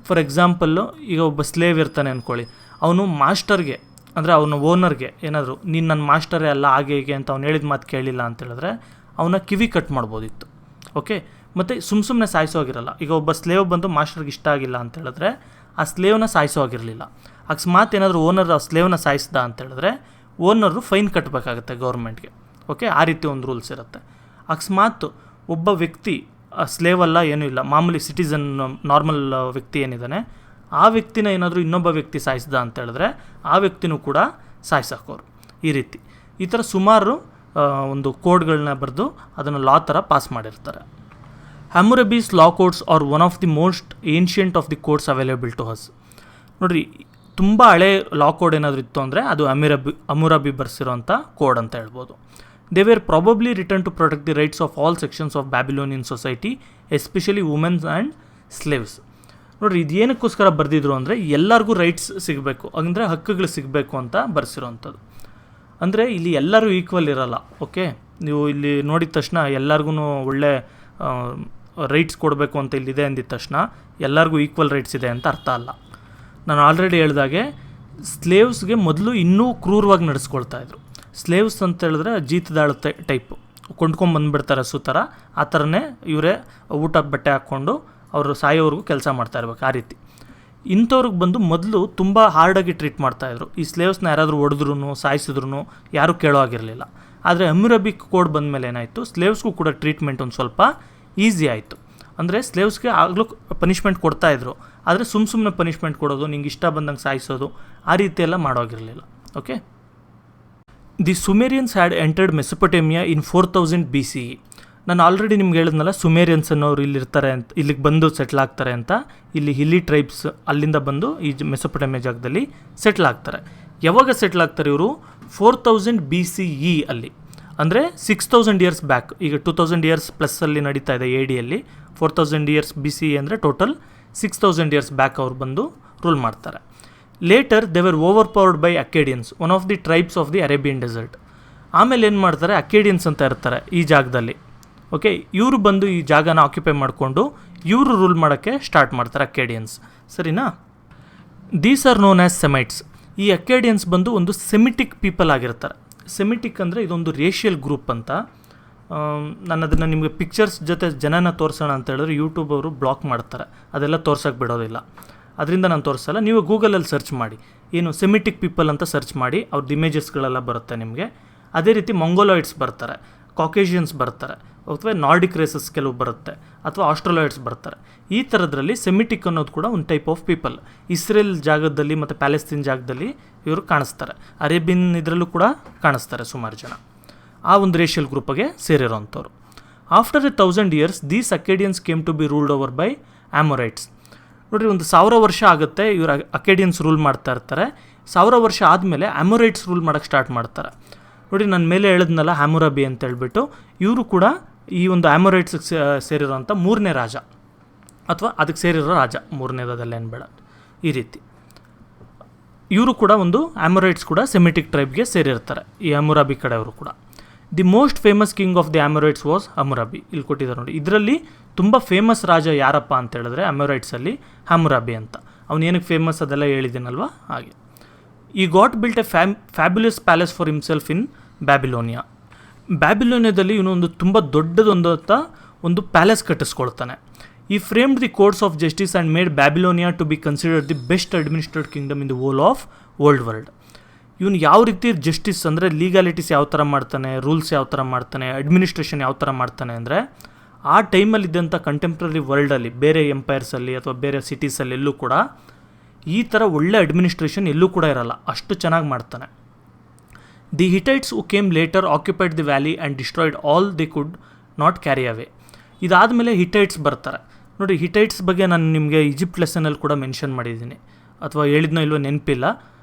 ಫಾರ್ ಎಕ್ಸಾಂಪಲ್ಲು, ಈಗ ಒಬ್ಬ ಸ್ಲೇವ್ ಇರ್ತಾನೆ ಅಂದ್ಕೊಳ್ಳಿ, ಅವನು ಮಾಸ್ಟರ್ಗೆ, ಅಂದರೆ ಅವನ ಓನರ್ಗೆ ಏನಾದರೂ ನೀನು ನನ್ನ ಮಾಸ್ಟರೇ ಅಲ್ಲ ಹಾಗೆ ಅಂತ ಅವ್ನು ಹೇಳಿದ ಮಾತು ಕೇಳಿಲ್ಲ ಅಂತೇಳಿದ್ರೆ ಅವನ ಕಿವಿ ಕಟ್ ಮಾಡ್ಬೋದಿತ್ತು. ಓಕೆ, ಮತ್ತು ಸುಮ್ಮನೆ ಸಾಯಿಸೋಗಿರಲ್ಲ. ಈಗ ಒಬ್ಬ ಸ್ಲೇವ್ ಬಂದು ಮಾಸ್ಟರ್ಗೆ ಇಷ್ಟ ಆಗಿಲ್ಲ ಅಂತೇಳಿದ್ರೆ ಆ ಸ್ಲೇವ್ನ ಸಾಯಿಸೋಗಿರಲಿಲ್ಲ. ಅಕಸ್ಮಾತ್ ಏನಾದರೂ ಓನರ್ ಆ ಸ್ಲೇವ್ನ ಸಾಯಿಸ್ದ ಅಂತೇಳಿದ್ರೆ ಓನರು ಫೈನ್ ಕಟ್ಟಬೇಕಾಗುತ್ತೆ ಗೌರ್ಮೆಂಟ್ಗೆ. ಓಕೆ, ಆ ರೀತಿ ಒಂದು ರೂಲ್ಸ್ ಇರುತ್ತೆ. ಅಕಸ್ಮಾತ್ ಒಬ್ಬ ವ್ಯಕ್ತಿ ಸ್ಲೇವ್ ಅಲ್ಲ, ಏನೂ ಇಲ್ಲ, ಮಾಮೂಲಿ ಸಿಟಿಸನ್ ನಾರ್ಮಲ್ ವ್ಯಕ್ತಿ ಏನಿದ್ದಾನೆ ಆ ವ್ಯಕ್ತಿನ ಏನಾದರೂ ಇನ್ನೊಬ್ಬ ವ್ಯಕ್ತಿ ಸಾಯಿಸ್ದ ಅಂತ ಹೇಳಿದ್ರೆ ಆ ವ್ಯಕ್ತಿನೂ ಕೂಡ ಸಾಯಿಸಾಕೋರು. ಈ ಥರ ಸುಮಾರು ಒಂದು ಕೋಡ್ಗಳನ್ನ ಬರೆದು ಅದನ್ನು ಲಾ ಥರ ಪಾಸ್ ಮಾಡಿರ್ತಾರೆ. Hammurabi's law codes are one of the most ancient of the codes available to us. ನೋಡಿರಿ, ತುಂಬ ಹಳೆ ಲಾ ಕೋಡ್ ಏನಾದರೂ ಇತ್ತು ಅಂದರೆ ಅದು ಹಮ್ಮುರಬಿ ಬರ್ಸಿರೋಂಥ ಕೋಡ್ ಅಂತ ಹೇಳ್ಬೋದು. They were probably return to protect the rights of all sections of Babylonian society, especially womens and slaves. ನೋಡಿರಿ, ಇದು ಏನಕ್ಕೋಸ್ಕರ ಬರೆದಿದ್ರು ಅಂದರೆ ಎಲ್ಲರಿಗೂ ರೈಟ್ಸ್ ಸಿಗಬೇಕು, ಅಂದರೆ ಹಕ್ಕುಗಳು ಸಿಗಬೇಕು ಅಂತ ಬರ್ಸಿರೋವಂಥದ್ದು. ಅಂದರೆ ಇಲ್ಲಿ ಎಲ್ಲರೂ ಈಕ್ವಲ್ ಇರಲ್ಲ. ಓಕೆ, ನೀವು ಇಲ್ಲಿ ನೋಡಿದ ತಕ್ಷಣ ಎಲ್ಲರಿಗೂ ಒಳ್ಳೆ ರೈಟ್ಸ್ ಕೊಡಬೇಕು ಅಂತ ಇಲ್ಲಿದೆ ಅಂದಿದ ತಕ್ಷಣ ಎಲ್ಲರಿಗೂ ಈಕ್ವಲ್ ರೈಟ್ಸ್ ಇದೆ ಅಂತ ಅರ್ಥ ಅಲ್ಲ. ನಾನು ಆಲ್ರೆಡಿ ಹೇಳ್ದಾಗೆ ಸ್ಲೇವ್ಸ್ಗೆ ಮೊದಲು ಇನ್ನೂ ಕ್ರೂರವಾಗಿ ನಡೆಸ್ಕೊಳ್ತಾಯಿದ್ರು. ಸ್ಲೇವ್ಸ್ ಅಂತ ಹೇಳಿದ್ರೆ ಜೀತದಾಳು ಟೈಪು, ಕೊಂಡ್ಕೊಂಬಂದುಬಿಡ್ತಾರೆ ಸುಥರ, ಆ ಥರನೇ ಇವರೇ ಊಟ ಬಟ್ಟೆ ಹಾಕ್ಕೊಂಡು ಅವರು ಸಾಯೋವರೆಗೂ ಕೆಲಸ ಮಾಡ್ತಾಯಿರ್ಬೇಕು. ಆ ರೀತಿ ಇಂಥವ್ರಿಗೆ ಬಂದು ಮೊದಲು ತುಂಬ ಹಾರ್ಡಾಗಿ ಟ್ರೀಟ್ ಮಾಡ್ತಾಯಿದ್ರು. ಈ ಸ್ಲೇವ್ಸ್ನ ಯಾರಾದರೂ ಹೊಡೆದ್ರೂ ಸಾಯಿಸಿದ್ರು ಯಾರೂ ಕೇಳೋ ಆಗಿರಲಿಲ್ಲ. ಆದರೆ ಹಮ್ಮುರಬಿ ಕೋಡ್ ಬಂದಮೇಲೆ ಏನಾಯಿತು, ಸ್ಲೇವ್ಸ್ಗೂ ಕೂಡ ಟ್ರೀಟ್ಮೆಂಟ್ ಒಂದು ಸ್ವಲ್ಪ ಈಸಿ ಆಯಿತು. ಅಂದರೆ ಸ್ಲೇವ್ಸ್ಗೆ ಆಗಲೂ ಪನಿಷ್ಮೆಂಟ್ ಕೊಡ್ತಾಯಿದ್ರು, ಆದರೆ ಸುಮ್ಮನೆ ಪನಿಷ್ಮೆಂಟ್ ಕೊಡೋದು, ನಿಂಗೆ ಇಷ್ಟ ಬಂದಂಗೆ ಸಾಯಿಸೋದು, ಆ ರೀತಿಯೆಲ್ಲ ಮಾಡೋಗಿರಲಿಲ್ಲ. Okay, the Sumerians had entered Mesopotamia in 4000 BCE. ನಾನು ಆಲ್ರೆಡಿ ನಿಮ್ಗೆ ಹೇಳಿದ್ನಲ್ಲ, ಸುಮೇರಿಯನ್ಸ್ ಅನ್ನೋರು ಇಲ್ಲಿರ್ತಾರೆ ಅಂತ, ಇಲ್ಲಿಗೆ ಬಂದು ಸೆಟ್ಲ್ ಆಗ್ತಾರೆ ಅಂತ. ಇಲ್ಲಿ ಹಿಲ್ಲಿ ಟ್ರೈಬ್ಸ್ ಅಲ್ಲಿಂದ ಬಂದು ಈ ಮೆಸೊಪೊಟೇಮಿಯಾ ಜಾಗದಲ್ಲಿ ಸೆಟ್ಲ್ ಆಗ್ತಾರೆ. ಯಾವಾಗ ಸೆಟ್ಲ್ ಆಗ್ತಾರೆ ಇವರು? 4000 BCE ಅಲ್ಲಿ, ಅಂದರೆ 6000 ಇಯರ್ಸ್ ಬ್ಯಾಕ್. ಈಗ 2000 ಇಯರ್ಸ್ ಪ್ಲಸ್ಸಲ್ಲಿ ನಡೀತಾ ಇದೆ ADಯಲ್ಲಿ. 4000 ಇಯರ್ಸ್ BCE ಅಂದರೆ ಟೋಟಲ್ 6000 ಇಯರ್ಸ್ ಬ್ಯಾಕ್ ಅವ್ರು ಬಂದು ರೂಲ್ ಮಾಡ್ತಾರೆ. Later they were overpowered by Akkadians, one of the tribes of the Arabian desert. ಆಮೇಲೆ ಏನು ಮಾಡ್ತಾರೆ, ಅಕೇಡಿಯನ್ಸ್ ಅಂತ ಇರ್ತಾರೆ ಈ ಜಾಗದಲ್ಲಿ. ಓಕೆ, ಇವರು ಬಂದು ಈ ಜಾಗನ ಆಕ್ಯುಪೈ ಮಾಡಿಕೊಂಡು ಇವರು ರೂಲ್ ಮಾಡೋಕ್ಕೆ ಸ್ಟಾರ್ಟ್ ಮಾಡ್ತಾರೆ, ಅಕೇಡಿಯನ್ಸ್. ಸರಿನಾ? These are known as Semites. ಈ ಅಕೇಡಿಯನ್ಸ್ ಬಂದು ಒಂದು ಸೆಮಿಟಿಕ್ ಪೀಪಲ್ ಆಗಿರ್ತಾರೆ. ಸೆಮಿಟಿಕ್ ಅಂದರೆ ಇದೊಂದು ರೇಷಿಯಲ್ ಗ್ರೂಪ್ ಅಂತ. ನಾನು ಅದನ್ನು ನಿಮಗೆ ಪಿಕ್ಚರ್ಸ್ ಜೊತೆ ಜನನ ತೋರಿಸೋಣ ಅಂತ ಹೇಳಿದ್ರೆ ಯೂಟ್ಯೂಬ್ ಅವರು ಬ್ಲಾಕ್ ಮಾಡ್ತಾರೆ, ಅದೆಲ್ಲ ತೋರ್ಸೋಕ್ಕೆ ಬಿಡೋದಿಲ್ಲ. ಅದರಿಂದ ನಾನು ತೋರಿಸಲ್ಲ. ನೀವು ಗೂಗಲಲ್ಲಿ ಸರ್ಚ್ ಮಾಡಿ, ಏನು ಸೆಮಿಟಿಕ್ ಪೀಪಲ್ ಅಂತ ಸರ್ಚ್ ಮಾಡಿ, ಅವ್ರದ್ದು ಇಮೇಜಸ್ಗಳೆಲ್ಲ ಬರುತ್ತೆ ನಿಮಗೆ. ಅದೇ ರೀತಿ ಮಂಗೋಲಾಯ್ಡ್ಸ್ ಬರ್ತಾರೆ, ಕಾಕೇಷಿಯನ್ಸ್ ಬರ್ತಾರೆ, ಅಥವಾ ನಾರ್ಡಿಕ್ ರೇಸಸ್ ಕೆಲವು ಬರುತ್ತೆ, ಅಥವಾ ಆಸ್ಟ್ರಲಾಯ್ಡ್ಸ್ ಬರ್ತಾರೆ. ಈ ಥರದ್ರಲ್ಲಿ ಸೆಮಿಟಿಕ್ ಅನ್ನೋದು ಕೂಡ ಒಂದು ಟೈಪ್ ಆಫ್ ಪೀಪಲ್. ಇಸ್ರೇಲ್ ಜಾಗದಲ್ಲಿ ಮತ್ತು ಪ್ಯಾಲೆಸ್ತೀನ್ ಜಾಗದಲ್ಲಿ ಇವರು ಕಾಣಿಸ್ತಾರೆ. ಅರೇಬಿಯನ್ ಇದರಲ್ಲೂ ಕೂಡ ಕಾಣಿಸ್ತಾರೆ ಸುಮಾರು ಜನ. ಆ ಒಂದು ರೇಷಿಯಲ್ ಗ್ರೂಪ್ಗೆ ಸೇರಿರೋವಂಥವ್ರು. After 1000 years these Akkadians came to be ruled over by Amorites. ನೋಡಿರಿ, ಒಂದು 1000 ವರ್ಷ ಆಗುತ್ತೆ ಇವರು ಅಕೇಡಿಯನ್ಸ್ ರೂಲ್ ಮಾಡ್ತಾ ಇರ್ತಾರೆ. 1000 ವರ್ಷ ಆದಮೇಲೆ ಆಮೊರೈಟ್ಸ್ ರೂಲ್ ಮಾಡೋಕ್ಕೆ ಸ್ಟಾರ್ಟ್ ಮಾಡ್ತಾರೆ. ನೋಡಿ, ನನ್ನ ಮೇಲೆ ಹೇಳಿದ್ನಲ್ಲ ಹಮ್ಮುರಬಿ ಅಂತ ಹೇಳ್ಬಿಟ್ಟು, ಇವರು ಕೂಡ ಈ ಒಂದು ಆಮೊರೈಟ್ಸ್ಗೆ ಸೇರಿರೋಂಥ 3ನೇ ರಾಜ, ಅಥವಾ ಅದಕ್ಕೆ ಸೇರಿರೋ ರಾಜ, 3ನೇದಲ್ಲೇನು ಬೇಡ. ಈ ರೀತಿ ಇವರು ಕೂಡ ಒಂದು ಆಮೊರೈಟ್ಸ್ ಕೂಡ ಸೆಮಿಟಿಕ್ ಟ್ರೈಬ್ಗೆ ಸೇರಿರ್ತಾರೆ, ಈ ಹಮ್ಮುರಬಿ ಕಡೆಯವರು ಕೂಡ. The most famous king of the Amorites was Hammurabi. ಇಲ್ಲಿ ಕೊಟ್ಟಿದ್ದಾರೆ ನೋಡಿ. ಇದರಲ್ಲಿ ತುಂಬ ಫೇಮಸ್ ರಾಜ ಯಾರಪ್ಪ ಅಂತ ಹೇಳಿದ್ರೆ ಆಮೊರೈಟ್ಸಲ್ಲಿ ಹಮ್ಮುರಬಿ ಅಂತ. ಅವನೇನಕ್ಕೆ ಫೇಮಸ್ ಅದೆಲ್ಲ ಹೇಳಿದ್ದೀನಲ್ವ, ಹಾಗೆ. He got built a fabulous palace for himself in Babylonia. ಬ್ಯಾಬಿಲೋನಿಯಾದಲ್ಲಿ ಇವನೊಂದು ತುಂಬ ದೊಡ್ಡದೊಂದಂಥ ಒಂದು ಪ್ಯಾಲೇಸ್ ಕಟ್ಟಿಸ್ಕೊಳ್ತಾನೆ. He framed the courts of justice and made Babylonia to be considered the best administrate kingdom in the whole of old world. ಇವನು ಯಾವ ರೀತಿ justice ಅಂದರೆ ಲೀಗಾಲಿಟೀಸ್ ಯಾವ ಥರ ಮಾಡ್ತಾನೆ, ರೂಲ್ಸ್ ಯಾವ ಥರ ಮಾಡ್ತಾನೆ, ಅಡ್ಮಿನಿಸ್ಟ್ರೇಷನ್ ಯಾವ ಥರ ಮಾಡ್ತಾನೆ ಅಂದರೆ ಆ ಟೈಮಲ್ಲಿದ್ದಂಥ ಕಂಟೆಂಪ್ರರಿ ವರ್ಲ್ಡಲ್ಲಿ ಬೇರೆ ಎಂಪೈರ್ಸಲ್ಲಿ ಅಥವಾ ಬೇರೆ ಸಿಟೀಸಲ್ಲಿ ಎಲ್ಲೂ ಕೂಡ ಈ ಥರ ಒಳ್ಳೆ ಅಡ್ಮಿನಿಸ್ಟ್ರೇಷನ್ ಎಲ್ಲೂ ಕೂಡ ಇರಲ್ಲ, ಅಷ್ಟು ಚೆನ್ನಾಗಿ ಮಾಡ್ತಾನೆ. The Hittites who came later occupied the valley and destroyed all the could not carry away. ಇದಾದಮೇಲೆ ಹಿಟೈಟ್ಸ್ ಬರ್ತಾರೆ. ನೋಡಿ, ಹಿಟೈಟ್ಸ್ ಬಗ್ಗೆ ನಾನು ನಿಮಗೆ ಈಜಿಪ್ಟ್ ಲೆಸನಲ್ಲಿ ಕೂಡ ಮೆನ್ಷನ್ ಮಾಡಿದ್ದೀನಿ, ಅಥವಾ ಹೇಳಿದ್ನೋ ಇಲ್ವೋ ನೆನಪಿಲ್ಲ.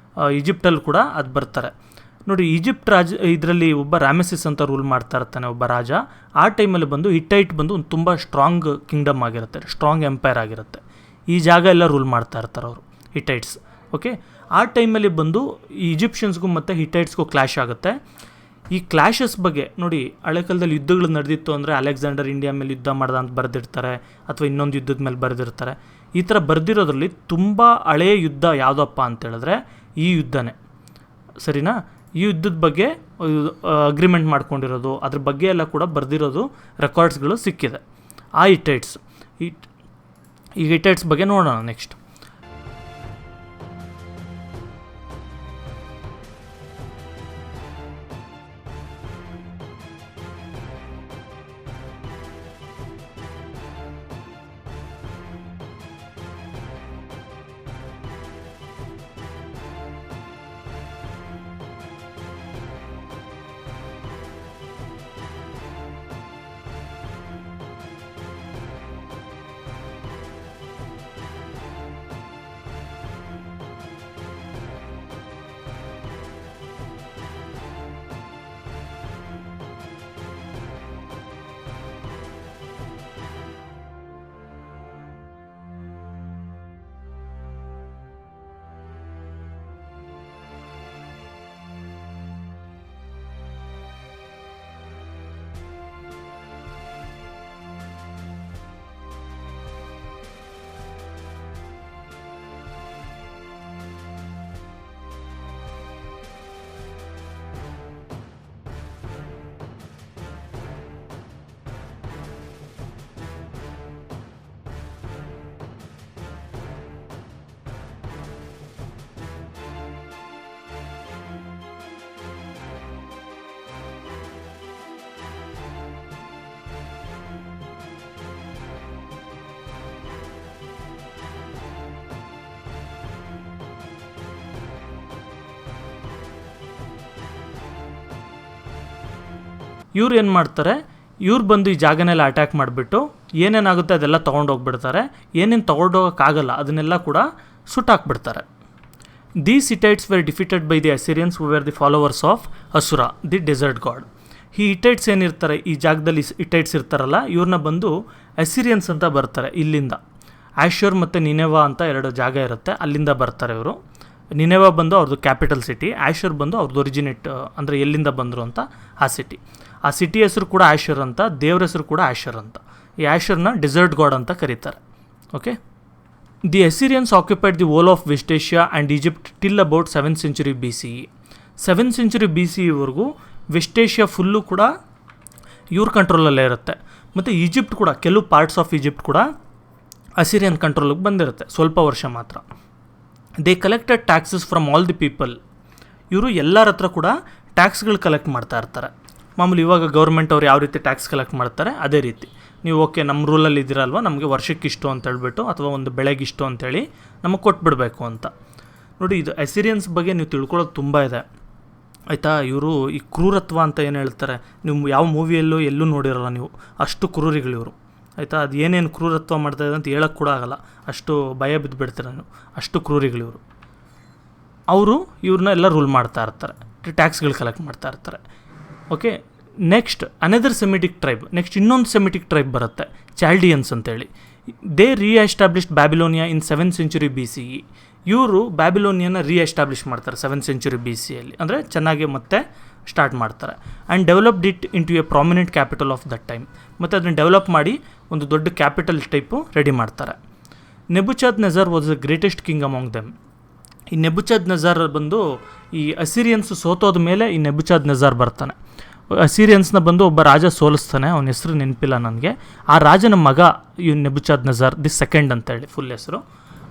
ಈಜಿಪ್ಟಲ್ಲಿ ಕೂಡ ಅದು ಬರ್ತಾರೆ. ನೋಡಿ, ಈಜಿಪ್ಟ್ ಇದರಲ್ಲಿ ಒಬ್ಬ ರಾಮೆಸಿಸ್ ಅಂತ ರೂಲ್ ಮಾಡ್ತಾ ಇರ್ತಾನೆ, ಒಬ್ಬ ರಾಜ. ಆ ಟೈಮಲ್ಲಿ ಬಂದು ಹಿಟೈಟ್ ಬಂದು ಒಂದು ತುಂಬ ಸ್ಟ್ರಾಂಗ್ ಕಿಂಗ್ಡಮ್ ಆಗಿರುತ್ತೆ, ಸ್ಟ್ರಾಂಗ್ ಎಂಪೈರ್ ಆಗಿರುತ್ತೆ. ಈ ಜಾಗ ಎಲ್ಲ ರೂಲ್ ಮಾಡ್ತಾ ಇರ್ತಾರೆ ಅವರು, ಹಿಟೈಟ್ಸ್. ಓಕೆ, ಆ ಟೈಮಲ್ಲಿ ಬಂದು ಈ ಈಜಿಪ್ಷಿಯನ್ಸ್ಗೂ ಮತ್ತು ಹಿಟೈಟ್ಸ್ಗೂ ಕ್ಲ್ಯಾಶ್ ಆಗುತ್ತೆ. ಈ ಕ್ಲ್ಯಾಶಸ್ ಬಗ್ಗೆ ನೋಡಿ, ಹಳೆ ಕಾಲದಲ್ಲಿ ಯುದ್ಧಗಳು ನಡೆದಿತ್ತು ಅಂದರೆ ಅಲೆಕ್ಸಾಂಡರ್ ಇಂಡಿಯಾ ಮೇಲೆ ಯುದ್ಧ ಮಾಡ್ದ ಅಂತ ಬರೆದಿರ್ತಾರೆ, ಅಥವಾ ಇನ್ನೊಂದು ಯುದ್ಧದ ಮೇಲೆ ಬರೆದಿರ್ತಾರೆ. ಈ ಥರ ಬರೆದಿರೋದ್ರಲ್ಲಿ ತುಂಬ ಹಳೆಯ ಯುದ್ಧ ಯಾವುದಪ್ಪ ಅಂತೇಳಿದ್ರೆ ಈ ಯುದ್ಧನೇ. ಸರಿನಾ? ಈ ಯುದ್ಧದ ಬಗ್ಗೆ ಅಗ್ರಿಮೆಂಟ್ ಮಾಡ್ಕೊಂಡಿರೋದು, ಅದ್ರ ಬಗ್ಗೆ ಎಲ್ಲ ಕೂಡ ಬರೆದಿರೋದು ರೆಕಾರ್ಡ್ಸ್ಗಳು ಸಿಕ್ಕಿದೆ. ಆ ಹಿಟೈಟ್ಸ್, ಈ ಹಿಟೈಟ್ಸ್ ಬಗ್ಗೆ ನೋಡೋಣ ನೆಕ್ಸ್ಟ್. ಇವ್ರು ಏನು ಮಾಡ್ತಾರೆ, ಇವ್ರು ಬಂದು ಈ ಜಾಗನೆಲ್ಲ ಅಟ್ಯಾಕ್ ಮಾಡಿಬಿಟ್ಟು ಏನೇನಾಗುತ್ತೆ ಅದೆಲ್ಲ ತೊಗೊಂಡೋಗ್ಬಿಡ್ತಾರೆ. ಏನೇನು ತೊಗೊಂಡೋಗೋಕ್ಕಾಗಲ್ಲ ಅದನ್ನೆಲ್ಲ ಕೂಡ ಸುಟ್ಟಾಕ್ಬಿಡ್ತಾರೆ. These Hittites were defeated by the Assyrians who were the followers of Asura, the desert god. ಈ ಹಿಟ್ಟೈಟ್ಸ್ ಏನಿರ್ತಾರೆ, ಈ ಜಾಗದಲ್ಲಿ ಹಿಟ್ಟೈಟ್ಸ್ ಇರ್ತಾರಲ್ಲ, ಇವ್ರನ್ನ ಬಂದು ಅಸಿರಿಯನ್ಸ್ ಅಂತ ಬರ್ತಾರೆ. ಇಲ್ಲಿಂದ ಆಶ್ಯೂರ್ ಮತ್ತು ನಿನೆವಾ ಅಂತ 2 ಜಾಗ ಇರುತ್ತೆ, ಅಲ್ಲಿಂದ ಬರ್ತಾರೆ ಇವರು. ನಿನೆವಾ ಬಂದು ಅವ್ರದ್ದು ಕ್ಯಾಪಿಟಲ್ ಸಿಟಿ, ಆಶ್ಯೂರ್ ಬಂದು ಅವ್ರದ್ದು ಒರಿಜಿನೇಟ್ ಅಂದರೆ ಎಲ್ಲಿಂದ ಬಂದರು ಅಂತ ಆ ಸಿಟಿ. ಆ ಸಿಟಿ ಹೆಸರು ಕೂಡ ಆಶ್ಯೂರ್ ಅಂತ, ದೇವ್ರ ಹೆಸರು ಕೂಡ ಆಶ್ಯೂರ್ ಅಂತ. ಈ ಆಶ್ಯೂರ್ನ ಡೆಸರ್ಟ್ ಗಾಡ್ ಅಂತ ಕರೀತಾರೆ. Okay. The Assyrians occupied the whole of West Asia and Egypt till about 7th century BCE. 7th century BCEವರೆಗೂ ವೆಸ್ಟ್ ಏಷ್ಯಾ ಫುಲ್ಲು ಕೂಡ ಇವ್ರ ಕಂಟ್ರೋಲಲ್ಲೇ ಇರುತ್ತೆ. ಮತ್ತು ಈಜಿಪ್ಟ್ ಕೂಡ, ಕೆಲವು ಪಾರ್ಟ್ಸ್ ಆಫ್ ಈಜಿಪ್ಟ್ ಕೂಡ ಅಸಿರಿಯನ್ ಕಂಟ್ರೋಲಿಗೆ ಬಂದಿರುತ್ತೆ, ಸ್ವಲ್ಪ ವರ್ಷ ಮಾತ್ರ. They collected taxes from all the people. ಇವರು ಎಲ್ಲರ ಹತ್ರ ಕೂಡ ಟ್ಯಾಕ್ಸ್ಗಳು ಕಲೆಕ್ಟ್ ಮಾಡ್ತಾ ಇರ್ತಾರೆ. ಮಾಮೂಲಿ ಇವಾಗ ಗೌರ್ಮೆಂಟ್ ಅವ್ರು ಯಾವ ರೀತಿ ಟ್ಯಾಕ್ಸ್ ಕಲೆಕ್ಟ್ ಮಾಡ್ತಾರೆ ಅದೇ ರೀತಿ. ನೀವು ಓಕೆ ನಮ್ಮ ರೂಲಲ್ಲಿ ಇದ್ದೀರಲ್ವ, ನಮಗೆ ವರ್ಷಕ್ಕಿಷ್ಟು ಅಂತ ಹೇಳ್ಬಿಟ್ಟು ಅಥವಾ ಒಂದು ಬೆಳೆಗಿಷ್ಟು ಅಂತೇಳಿ ನಮಗೆ ಕೊಟ್ಬಿಡಬೇಕು ಅಂತ. ನೋಡಿ, ಇದು ಅಸಿರಿಯನ್ಸ್ ಬಗ್ಗೆ ನೀವು ತಿಳ್ಕೊಳ್ಳೋದು ತುಂಬ ಇದೆ ಆಯಿತಾ. ಇವರು ಈ ಕ್ರೂರತ್ವ ಅಂತ ಏನು ಹೇಳ್ತಾರೆ, ನೀವು ಯಾವ ಮೂವಿಯಲ್ಲೂ ಎಲ್ಲೂ ನೋಡಿರಲ್ಲ ನೀವು, ಅಷ್ಟು ಕ್ರೂರಿಗಳು ಇವರು ಆಯಿತಾ. ಅದು ಏನೇನು ಕ್ರೂರತ್ವ ಮಾಡ್ತಾಯಿದೆ ಅಂತ ಹೇಳೋಕ್ಕೆ ಕೂಡ ಆಗಲ್ಲ, ಅಷ್ಟು ಭಯ ಬಿದ್ದುಬಿಡ್ತೀರ ನೀವು, ಅಷ್ಟು ಕ್ರೂರಿಗಳು ಇವರು. ಅವರು ಇವ್ರನ್ನ ಎಲ್ಲ ರೂಲ್ ಮಾಡ್ತಾ ಇರ್ತಾರೆ, ಟ್ಯಾಕ್ಸ್ಗಳು ಕಲೆಕ್ಟ್ ಮಾಡ್ತಾ ಇರ್ತಾರೆ. Okay. Next another Semitic tribe, next ಇನ್ನೊಂದು ಸೆಮಿಟಿಕ್ ಟ್ರೈಬ್ ಬರುತ್ತೆ, ಚಾಲ್ಡಿಯನ್ಸ್ ಅಂತೇಳಿ. They reestablished Babylonia in 7th century BCE. ಇವರು ಬ್ಯಾಬಿಲೋನಿಯನ್ನ ರೀಎಸ್ಟಾಬ್ಲಿಷ್ ಮಾಡ್ತಾರೆ 7th century BCEಯಲ್ಲಿ, ಅಂದರೆ ಚೆನ್ನಾಗಿ ಮತ್ತೆ ಸ್ಟಾರ್ಟ್ ಮಾಡ್ತಾರೆ. And developed it into A prominent capital of that time. ಮತ್ತು ಅದನ್ನು ಡೆವಲಪ್ ಮಾಡಿ ಒಂದು ದೊಡ್ಡ ಕ್ಯಾಪಿಟಲ್ ಟೈಪು ರೆಡಿ ಮಾಡ್ತಾರೆ. Nebuchadnezzar was the greatest king among them. ಈ ನೆಬುಚಾದ್ನೆಜರ್ ಬಂದು ಈ ಅಸಿರಿಯನ್ಸ್ ಸೋತೋದ ಮೇಲೆ ಈ ನೆಬುಚಾದ್ನೆಜರ್ ಬರ್ತಾನೆ. ಅಸಿರಿಯನ್ಸ್ನ ಬಂದು ಒಬ್ಬ ರಾಜ ಸೋಲಿಸ್ತಾನೆ, ಅವನ ಹೆಸರು ನೆನಪಿಲ್ಲ ನನಗೆ. ಆ ರಾಜನ ಮಗ ಈ ನೆಬುಚಾದ್ನೆಜರ್ ದಿ ಸೆಕೆಂಡ್ ಅಂತೇಳಿ ಫುಲ್ ಹೆಸರು.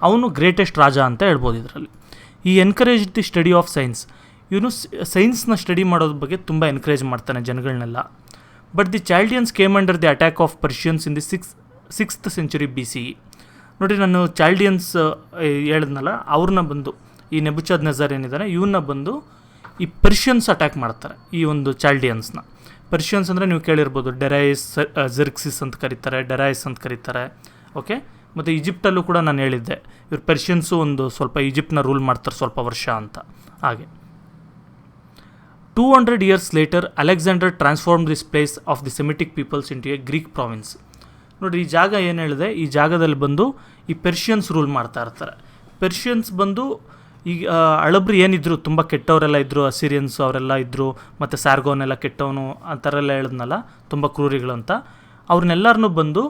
ಅವನು ಗ್ರೇಟೆಸ್ಟ್ ರಾಜ ಅಂತ ಹೇಳ್ಬೋದು ಇದರಲ್ಲಿ. He encourage the study of science. ಇವನು ಸೈನ್ಸ್ನ ಸ್ಟಡಿ ಮಾಡೋದ್ರ ಬಗ್ಗೆ ತುಂಬ ಎನ್ಕರೇಜ್ ಮಾಡ್ತಾನೆ ಜನಗಳನ್ನೆಲ್ಲ. But the Chaldeans came under the attack of Persians in the 6th century BCE. ನೋಡಿ, ನಾನು ಚಾಲ್ಡಿಯನ್ಸ್ ಹೇಳಿದ್ನಲ್ಲ, ಅವ್ರನ್ನ ಬಂದು ಈ ನೆಬುಚಾದ್ನೆಜರ್ ಏನಿದ್ದಾರೆ ಇವನ್ನ ಬಂದು ಈ ಪರ್ಷಿಯನ್ಸ್ ಅಟ್ಯಾಕ್ ಮಾಡ್ತಾರೆ, ಈ ಒಂದು ಚಾಲ್ಡಿಯನ್ಸ್ನ. ಪರ್ಷಿಯನ್ಸ್ ಅಂದರೆ ನೀವು ಕೇಳಿರ್ಬೋದು, ಡೆರೈಸ್, ಜೆರ್ಕ್ಸಿಸ್ ಅಂತ ಕರೀತಾರೆ, ಡೆರೈಸ್ ಅಂತ ಕರೀತಾರೆ. ಓಕೆ. ಮತ್ತು ಈಜಿಪ್ಟಲ್ಲೂ ಕೂಡ ನಾನು ಹೇಳಿದ್ದೆ, ಇವ್ರು ಪರ್ಷಿಯನ್ಸು ಒಂದು ಸ್ವಲ್ಪ ಈಜಿಪ್ಟನ್ನ ರೂಲ್ ಮಾಡ್ತಾರೆ ಸ್ವಲ್ಪ ವರ್ಷ ಅಂತ. ಹಾಗೆ 200 years later Alexander transform this place of the Semitic peoples into a Greek province. ನೋಡಿ, ಈ ಜಾಗ ಏನು ಹೇಳಿದೆ, ಈ ಜಾಗದಲ್ಲಿ ಬಂದು ಈ ಪರ್ಷಿಯನ್ಸ್ ರೂಲ್ ಮಾಡ್ತಾ ಇರ್ತಾರೆ. ಪರ್ಷಿಯನ್ಸ್ ಬಂದು ಈಗ ಅಳಬ್ರು ಏನಿದ್ರು, ತುಂಬ ಕೆಟ್ಟವರೆಲ್ಲ ಇದ್ದರು, ಅಸಿರಿಯನ್ಸ್ ಅವರೆಲ್ಲ ಇದ್ದರು, ಮತ್ತು ಸ್ಯಾರ್ಗೋನೆಲ್ಲ ಕೆಟ್ಟವನು ಆ ಥರ ಎಲ್ಲ ಹೇಳಿದ್ನಲ್ಲ, ತುಂಬ ಕ್ರೂರಿಗಳು ಅಂತ. ಅವ್ರನ್ನೆಲ್ಲರನ್ನೂ ಬಂದು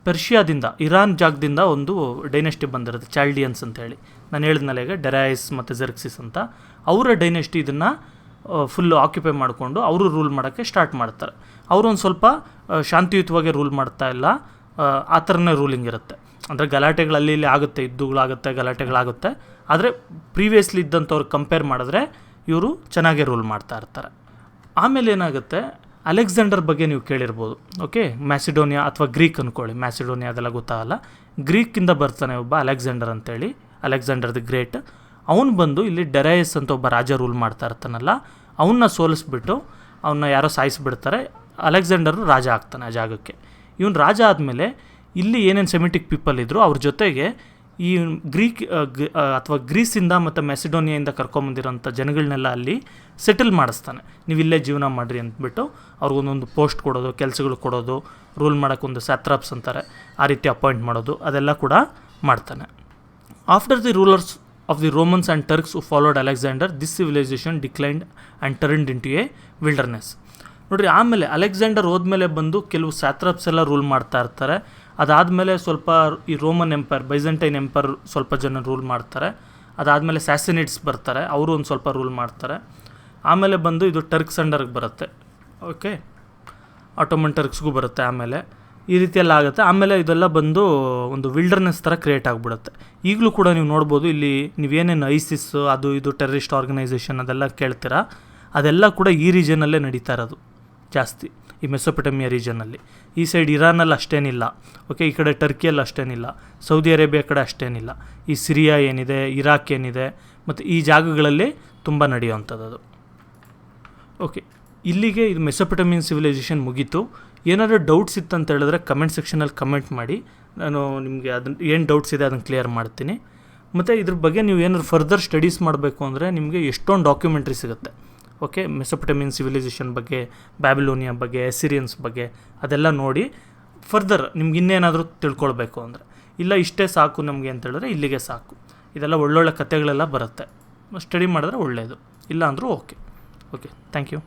ಪರ್ಷಿಯಾದಿಂದ, ಇರಾನ್ ಜಾಗದಿಂದ ಒಂದು ಡೈನೆಸ್ಟಿ ಬಂದಿರುತ್ತೆ, ಚಾಲ್ಡಿಯನ್ಸ್ ಅಂತೇಳಿ. ನಾನು ಹೇಳಿದ್ನಲ್ಲ ಈಗ ಡೆರೈಸ್ ಮತ್ತು ಜೆರ್ಕ್ಸಿಸ್ ಅಂತ. ಅವರ ಡೈನೆಸ್ಟಿ ಇದನ್ನು ಫುಲ್ಲು ಆಕ್ಯುಪೈ ಮಾಡಿಕೊಂಡು ಅವರು ರೂಲ್ ಮಾಡೋಕ್ಕೆ ಸ್ಟಾರ್ಟ್ ಮಾಡ್ತಾರೆ. ಅವರು ಒಂದು ಸ್ವಲ್ಪ ಶಾಂತಿಯುತವಾಗಿ ರೂಲ್ ಮಾಡ್ತಾ ಇಲ್ಲ, ಆ ಥರನೇ ರೂಲಿಂಗ್ ಇರುತ್ತೆ. ಅಂದರೆ ಗಲಾಟೆಗಳಲ್ಲಿ ಇಲ್ಲಿ ಆಗುತ್ತೆ, ಯುದ್ಧಗಳಾಗುತ್ತೆ, ಗಲಾಟೆಗಳಾಗುತ್ತೆ. ಆದರೆ ಪ್ರೀವಿಯಸ್ಲಿ ಇದ್ದಂಥವ್ರು ಕಂಪೇರ್ ಮಾಡಿದ್ರೆ ಇವರು ಚೆನ್ನಾಗೇ ರೂಲ್ ಮಾಡ್ತಾ ಇರ್ತಾರೆ. ಆಮೇಲೆ ಏನಾಗುತ್ತೆ, ಅಲೆಕ್ಸಾಂಡರ್ ಬಗ್ಗೆ ನೀವು ಕೇಳಿರ್ಬೋದು. ಓಕೆ. ಮ್ಯಾಸಿಡೋನಿಯಾ ಅಥವಾ ಗ್ರೀಕ್ ಅಂದ್ಕೊಳ್ಳಿ, ಮ್ಯಾಸಿಡೋನಿಯಾ ಅದೆಲ್ಲ ಗೊತ್ತಾಗಲ್ಲ. ಗ್ರೀಕಿಂದ ಬರ್ತಾನೆ ಒಬ್ಬ ಅಲೆಕ್ಸಾಂಡರ್ ಅಂತೇಳಿ, ಅಲೆಕ್ಸಾಂಡರ್ ದಿ ಗ್ರೇಟ್. ಅವನು ಬಂದು ಇಲ್ಲಿ ಡೆರೈಸ್ ಅಂತ ಒಬ್ಬ ರಾಜ ರೂಲ್ ಮಾಡ್ತಾ ಇರ್ತಾನಲ್ಲ, ಅವನ್ನ ಸೋಲಿಸ್ಬಿಟ್ಟು ಅವನ್ನ ಯಾರೋ ಸಾಯಿಸಿಬಿಡ್ತಾರೆ. ಅಲೆಕ್ಸಾಂಡರು ರಾಜ ಆಗ್ತಾನೆ ಆ ಜಾಗಕ್ಕೆ. ಇವನು ರಾಜ ಆದಮೇಲೆ ಇಲ್ಲಿ ಏನೇನು ಸೆಮಿಟಿಕ್ ಪೀಪಲ್ ಇದ್ದರು ಅವ್ರ ಜೊತೆಗೆ ಈ ಗ್ರೀಕ್ ಅಥವಾ ಗ್ರೀಸಿಂದ ಮತ್ತು ಮೆಸಿಡೋನಿಯಿಂದ ಕರ್ಕೊಂಬಂದಿರೋಂಥ ಜನಗಳನ್ನೆಲ್ಲ ಅಲ್ಲಿ ಸೆಟಲ್ ಮಾಡಿಸ್ತಾನೆ. ನೀವು ಇಲ್ಲೇ ಜೀವನ ಮಾಡಿರಿ ಅಂದ್ಬಿಟ್ಟು ಅವ್ರಿಗೊಂದೊಂದು ಪೋಸ್ಟ್ ಕೊಡೋದು, ಕೆಲಸಗಳು ಕೊಡೋದು, ರೂಲ್ ಮಾಡೋಕ್ಕೊಂದು ಸ್ಯಾಟ್ರಾಪ್ಸ್ ಅಂತಾರೆ, ಆ ರೀತಿ ಅಪಾಯಿಂಟ್ ಮಾಡೋದು, ಅದೆಲ್ಲ ಕೂಡ ಮಾಡ್ತಾನೆ. After the rulers of the Romans and Turks who followed Alexander, this civilisation declined and turned into a wilderness. ನೋಡಿರಿ, ಆಮೇಲೆ ಅಲೆಕ್ಸಾಂಡರ್ ಹೋದ್ಮೇಲೆ ಬಂದು ಕೆಲವು ಸ್ಯಾಟ್ರಾಪ್ಸ್ ಎಲ್ಲ ರೂಲ್ ಮಾಡ್ತಾ ಇರ್ತಾರೆ. ಅದಾದಮೇಲೆ ಸ್ವಲ್ಪ ಈ ರೋಮನ್ ಎಂಪೈರ್, ಬೈಜೆಂಟೈನ್ ಎಂಪೈರ್ ಸ್ವಲ್ಪ ಜನ ರೂಲ್ ಮಾಡ್ತಾರೆ. ಅದಾದಮೇಲೆ ಸ್ಯಾಸಿನಿಡ್ಸ್ ಬರ್ತಾರೆ, ಅವರು ಒಂದು ಸ್ವಲ್ಪ ರೂಲ್ ಮಾಡ್ತಾರೆ. ಆಮೇಲೆ ಬಂದು ಇದು ಟರ್ಕ್ಸ್ ಅಂಡರ್ಗೆ ಬರುತ್ತೆ. ಓಕೆ. ಆಟೋಮನ್ ಟರ್ಕ್ಸ್ಗೂ ಬರುತ್ತೆ. ಆಮೇಲೆ ಈ ರೀತಿಯೆಲ್ಲ ಆಗುತ್ತೆ. ಆಮೇಲೆ ಇದೆಲ್ಲ ಬಂದು ಒಂದು ವಿಲ್ಡರ್ನೆಸ್ ಥರ ಕ್ರಿಯೇಟ್ ಆಗಿಬಿಡುತ್ತೆ. ಈಗಲೂ ಕೂಡ ನೀವು ನೋಡ್ಬೋದು, ಇಲ್ಲಿ ನೀವೇನೇನು ಐಸಿಸ್ ಅದು ಇದು ಟೆರರಿಸ್ಟ್ ಆರ್ಗನೈಸೇಷನ್ ಅದೆಲ್ಲ ಕೇಳ್ತೀರಾ, ಅದೆಲ್ಲ ಕೂಡ ಈ ರೀಜನಲ್ಲೇ ನಡೀತಾ ಇರೋದು ಜಾಸ್ತಿ, ಈ ಮೆಸೊಪೊಟೇಮಿಯಾ ರೀಜನಲ್ಲಿ. ಈ ಸೈಡ್ ಇರಾನಲ್ಲಿ ಅಷ್ಟೇನಿಲ್ಲ. ಓಕೆ. ಈ ಕಡೆ ಟರ್ಕಿಯಲ್ಲಿ ಅಷ್ಟೇನಿಲ್ಲ, ಸೌದಿ ಅರೇಬಿಯಾ ಕಡೆ ಅಷ್ಟೇನಿಲ್ಲ. ಈ ಸಿರಿಯಾ ಏನಿದೆ, ಇರಾಕ್ ಏನಿದೆ, ಮತ್ತು ಈ ಜಾಗಗಳಲ್ಲಿ ತುಂಬ ನಡೆಯುವಂಥದ್ದು. ಓಕೆ. ಇಲ್ಲಿಗೆ ಇದು ಮೆಸೊಪೊಟೇಮಿಯನ್ ಸಿವಿಲೈಸೇಷನ್ ಮುಗೀತು. ಏನಾದರೂ ಡೌಟ್ಸ್ ಇತ್ತು ಅಂತ ಹೇಳಿದ್ರೆ ಕಮೆಂಟ್ ಸೆಕ್ಷನಲ್ಲಿ ಕಮೆಂಟ್ ಮಾಡಿ, ನಾನು ನಿಮಗೆ ಅದನ್ನು ಏನು ಡೌಟ್ಸ್ ಇದೆ ಅದನ್ನು ಕ್ಲಿಯರ್ ಮಾಡ್ತೀನಿ. ಮತ್ತು ಇದ್ರ ಬಗ್ಗೆ ನೀವು ಏನಾದ್ರು ಫರ್ದರ್ ಸ್ಟಡೀಸ್ ಮಾಡಬೇಕು ಅಂದರೆ ನಿಮಗೆ ಎಷ್ಟೊಂದು ಡಾಕ್ಯುಮೆಂಟ್ರಿ ಸಿಗುತ್ತೆ. ಓಕೆ, ಮೆಸೊಪೊಟೇಮಿಯನ್ ಸಿವಿಲೈಸೇಷನ್ ಬಗ್ಗೆ, ಬ್ಯಾಬಿಲೋನಿಯಾ ಬಗ್ಗೆ, ಅಸಿರಿಯನ್ಸ್ ಬಗ್ಗೆ ಅದೆಲ್ಲ ನೋಡಿ ಫರ್ದರ್ ನಿಮ್ಗೆ ಇನ್ನೇನಾದರೂ ತಿಳ್ಕೊಳ್ಬೇಕು ಅಂದರೆ. ಇಲ್ಲ ಇಷ್ಟೇ ಸಾಕು ನಮಗೆ ಅಂತ ಹೇಳಿದ್ರೆ ಇಲ್ಲಿಗೆ ಸಾಕು. ಇದೆಲ್ಲ ಒಳ್ಳೊಳ್ಳೆ ಕಥೆಗಳೆಲ್ಲ ಬರುತ್ತೆ, ಸ್ಟಡಿ ಮಾಡಿದ್ರೆ ಒಳ್ಳೆಯದು, ಇಲ್ಲ ಅಂದರೂ ಓಕೆ. Thank you.